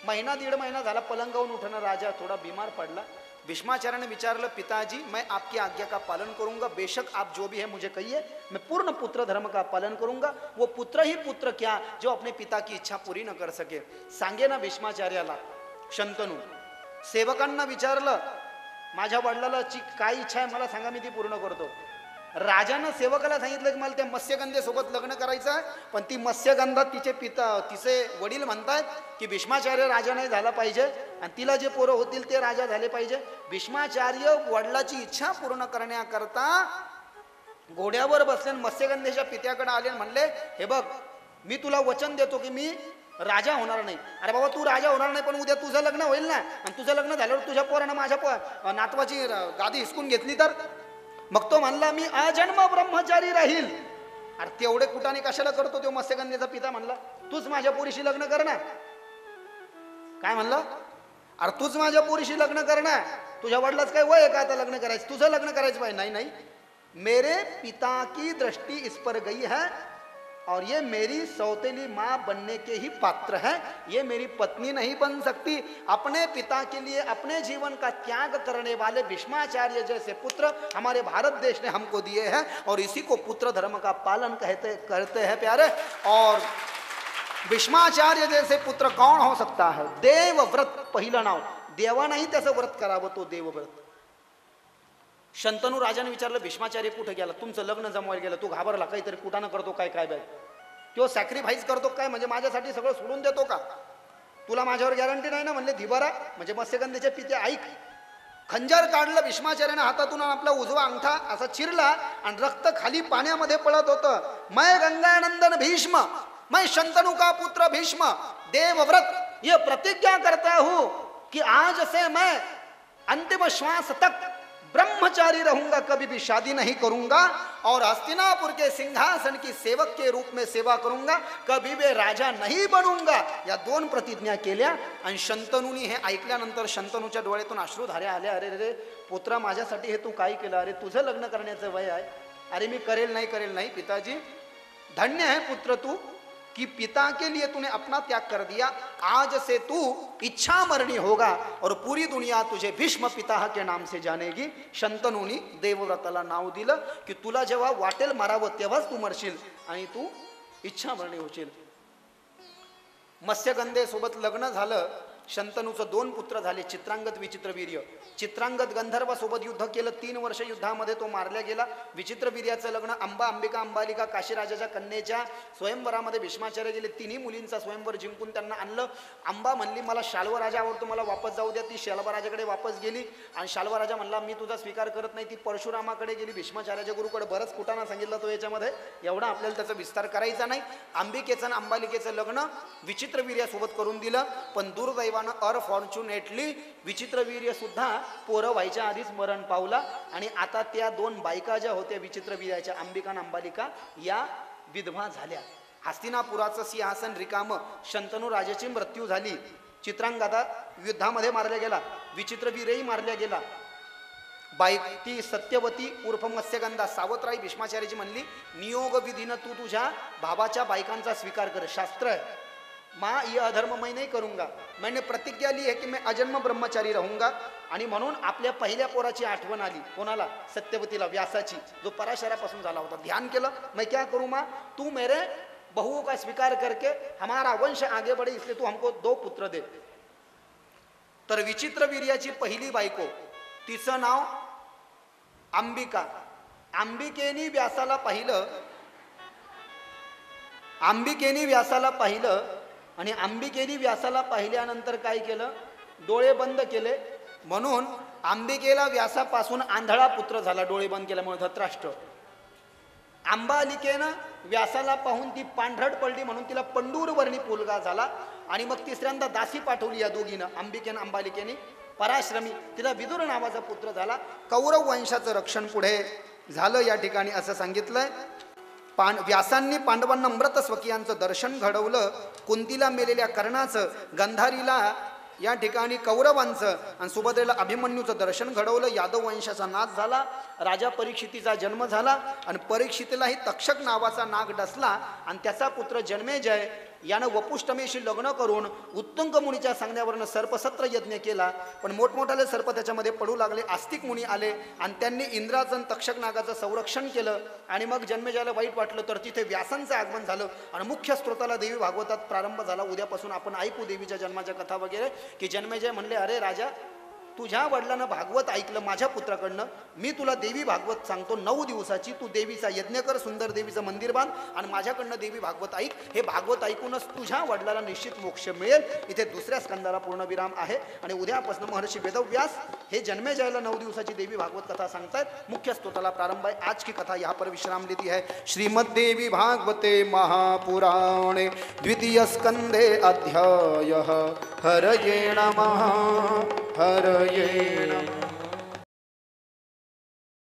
महिना 1.5 महिना झाला पलंगावून उठणं. राजा थोडा बीमार पडला. भीष्माचार्य ने विचारलं पिताजी मैं आपकी आज्ञा का पालन करूंगा, बेशक आप जो भी है मुझे कहिए, मैं पूर्ण पुत्र धर्म का पालन करूंगा. वो पुत्र ही पुत्र क्या जो अपने पिता की इच्छा पूरी न कर सके. सांगे ना भीष्माचार्याला शंतनू. सेवकांना विचारलं माझ्या वडिलाला काय इच्छा आहे मला सांगा, मी ती पूर्ण करतो. राजानं सेवकाला सांगितलं की मला त्या मत्स्यगंधेसोबत लग्न करायचं आहे, पण ती मत्स्यगंधा तिचे वडील म्हणतात की भीष्माचार्य राजा नाही झाला पाहिजे आणि तिला जे पोरं होतील ते राजा झाले पाहिजे. भीष्माचार्य वडिलाची इच्छा पूर्ण करण्याकरता घोड्यावर बसले, मत्स्यगंधेच्या पित्याकडे आले आणि म्हणले हे बघ मी तुला वचन देतो की मी राजा होणार नाही. अरे बाबा तू राजा होणार नाही पण उद्या तुझं लग्न होईल ना, आणि तुझं लग्न झाल्यावर तुझ्या पोरानं माझ्या नातवाची गादी हिसकून घेतली तर. मग तो म्हणला मी आजन्म ब्रह्मचारी राहील. अरे तेवढे कुटाने कशाला करतो तो मत्स्यगंधेचा पिता म्हणला तूच माझ्या पोरीशी लग्न कर ना. काय म्हणला, अरे तूच माझ्या पोरीशी लग्न कर ना, तुझ्या वडिलाच काय वय आहे का आता लग्न करायचं, तुझं लग्न करायचं पाहिजे. नाही नाही, मेरे पिता की दृष्टि इस पर गई है और ये मेरी सौतेली माँ बनने के ही पात्र है, ये मेरी पत्नी नहीं बन सकती. अपने पिता के लिए अपने जीवन का त्याग करने वाले भीष्माचार्य जैसे पुत्र हमारे भारत देश ने हमको दिए हैं और इसी को पुत्र धर्म का पालन करते हैं प्यारे. और भीष्माचार्य जैसे पुत्र कौन हो सकता है. देवव्रत पहिलं नाव, देवानाही त्याचं व्रत करावं, तो देवव्रत. शंतनू राजाने विचारलं भीष्माचार्य कुठे गेला, तुमचं लग्न जमवायला गेलं, तू घाबरला, काहीतरी कुठानं करतो काय काय बाय, तो सॅक्रिफाईस करतो काय, म्हणजे माझ्यासाठी सगळं सोडून देतो का, तुला माझ्यावर गॅरंटी नाही ना. म्हणले धिबारा म्हणजे मत्स्यगंधेचे पिते ऐक. खंजर काढलं भीष्माचार्याने हातातून, आपला उजवा अंगठा असा चिरला आणि रक्त खाली पाण्यामध्ये पडत होतं. मैं गंगानंदन भीष्म, मैं शंतनु का पुत्र भीष्म देवव्रत ये प्रतिज्ञा करता हूं कि आज से मैं अंतिम श्वास तक ब्रह्मचारी रहूंगा, कभी भी शादी नहीं करूंगा और हस्तिनापुर के सिंहासन की सेवक के रूप में सेवा करूंगा, कभी भी राजा नहीं बनूंगा. या 2 प्रतिज्ञा केल्या. आणि शंतनूनी हे ऐकल्यानंतर शंतनूच्या डोळ्यातून अश्रुधारे आले. अरे रे पुत्रा माझ्यासाठी हे तू काय केलं, अरे तुझं लग्न करण्याचं वय आहे. अरे मी करेल नाही पिताजी, धन्य है पुत्र तू कि पिता के लिए तूने अपना त्याग कर दिया. आज से तू इच्छा मरणी होगा और पूरी दुनिया तुझे भीष्म पिता के नाम से जानेगी. शंतनूनी देवव्रताला नाव दिलं की तुला जेव्हा वाटेल मारावं तेव्हाच तू मरशील आणि तू इच्छा मरणी होशील. मत्स्यगंधेसोबत लग्न झालं. शंतनूचं 2 पुत्र झाले, चित्रांगद विचित्रवीर्य. चित्रांगद गंधर्वासोबत युद्ध केलं, 3 वर्ष युद्धामध्ये तो मारला गेला. विचित्रवीर्याचं लग्न अंबिका अंबालिका काशीराजाच्या कन्येच्या स्वयंवरामध्ये भीष्माचार्य गेले. 3 मुलींचा स्वयंवर जिंकून त्यांना आणलं. अंबा म्हणली मला शाल्व राजा आवडतो, मला वापस जाऊ द्या. ती शाल्व राजाकडे वापस गेली आणि शाल्व राजा म्हणला मी तुझा स्वीकार करत नाही. ती परशुरामाकडे गेली, भीष्माचार्याच्या गुरुकडे. बरंच कुटाणा सांगितलं तो याच्यामध्ये, एवढा आपल्याला त्याचा विस्तार करायचा नाही. अंबिकेचं आणि अंबालिकेचं लग्न विचित्रवीर्यासोबत करून दिलं, पण दुर्दैवानं अनफॉर्च्युनेटली विचित्रवीर्य सुद्धा पोरं व्हायच्या आधीच मरण पावला. आणि आता त्या 2 बायका ज्या होत्या विचित्रवीर्याच्या, अंबिका आणि अंबालिका, या विधवा झाल्या. हस्तिनापुराचं सिंहासन रिकाम, शंतनू राजाची मृत्यू झाली, चित्रांगदा युद्धामध्ये मारला गेला, विचित्रवीरही मारल्या गेला, ती सत्यवती उर्फ मत्स्यगंधा सावत्राई भीष्माचार्याची म्हणली, नियोग विधीनं तू तुझ्या भावाच्या बायकांचा स्वीकार कर, शास्त्र है, माँ ये अधर्म मैं नहीं करूंगा, मैंने प्रतिज्ञा ली है की मैं अजन्म ब्रह्मचारी रहूंगा. आणि म्हणून आपल्या पहिल्या पोराची आठवण आली, कोणाला? सत्यवतीला, व्यासाची, जो पराशरापासून झाला होता. ध्यान केलं, मैं क्या करूँ माँ, तू मेरे बहुओं का स्वीकार करके हमारा वंश आगे बढ़े, इसलिए तू हमको 2 पुत्र दे. तर विचित्रवीर्याची पहिली बायको, तिचं नाव अंबिका. अंबिकेनी व्यासाला पाहिलं आणि अंबिकेनी व्यासाला पाहिल्यानंतर काय केलं? डोळे बंद केले. म्हणून अंबिकेला व्यासापासून आंधळा पुत्र झाला, डोळे बंद केल्यामुळे, धृतराष्ट्र. अंबालिकेनं व्यासाला पाहून ती पांढरट पडली, म्हणून तिला पंडूरवर्णी मुलगा झाला. आणि मग तिसऱ्यांदा दासी पाठवली या दोघीनं, अंबिकेनं अंबालिकेने, पराश्रमी, तिला विदुर नावाचा पुत्र झाला. कौरव वंशाचं रक्षण पुढे झालं या ठिकाणी असं सांगितलंय. व्यासांनी पांडवांना मृत स्वकीयांचं दर्शन घडवलं, कुंतीला मेलेल्या कर्णाचं, गंधारीला या ठिकाणी कौरवांचं आणि सुभद्रेला अभिमन्यूचं दर्शन घडवलं. यादव वंशाचा नाश झाला, राजा परीक्षितीचा जन्म झाला आणि परीक्षितीलाही तक्षक नावाचा नाग डसला आणि त्याचा पुत्र जन्मेजय यानं वपुष्टमेशी लग्न करून उत्तुंग मुनीच्या सांगण्यावरनं सर्पसत्र यज्ञ केला. पण मोठमोठाले सर्प त्याच्यामध्ये पडू लागले. आस्तिक मुनी आले आणि त्यांनी इंद्राचं आणि तक्षक नागाचं संरक्षण केलं. आणि मग जन्मेजयाला वाईट वाटलं तर तिथे व्यासांचं आगमन झालं आणि मुख्य स्त्रोताला देवी भागवतात प्रारंभ झाला. उद्यापासून आपण ऐकू देवीच्या जन्माच्या कथा वगैरे, की जन्मेजय म्हणले, अरे राजा, तुझ्या वडिलांना भागवत ऐकलं माझ्या पुत्राकडनं, मी तुला देवी भागवत सांगतो, 9 दिवसाची तू देवीचा यज्ञ कर, सुंदर देवीचं मंदिर बांध आणि माझ्याकडनं देवी भागवत ऐक. हे भागवत ऐकूनच तुझ्या वडिलाला निश्चित मोक्ष मिळेल. इथे 2ऱ्या स्कंदाला पूर्णविराम आहे. आणि उद्यापासून महर्षी वेदव्यास हे जन्मेजयाला 9 दिवसाची देवी भागवत कथा सांगतायत. मुख्य स्तोत्राला प्रारंभ आहे. आज की कथा यहाँ पर विश्राम लेती है. श्रीमद्देवी भागवते महापुराणे 2य स्कंदे अध्यायः. हरये नमः, हरये नमः.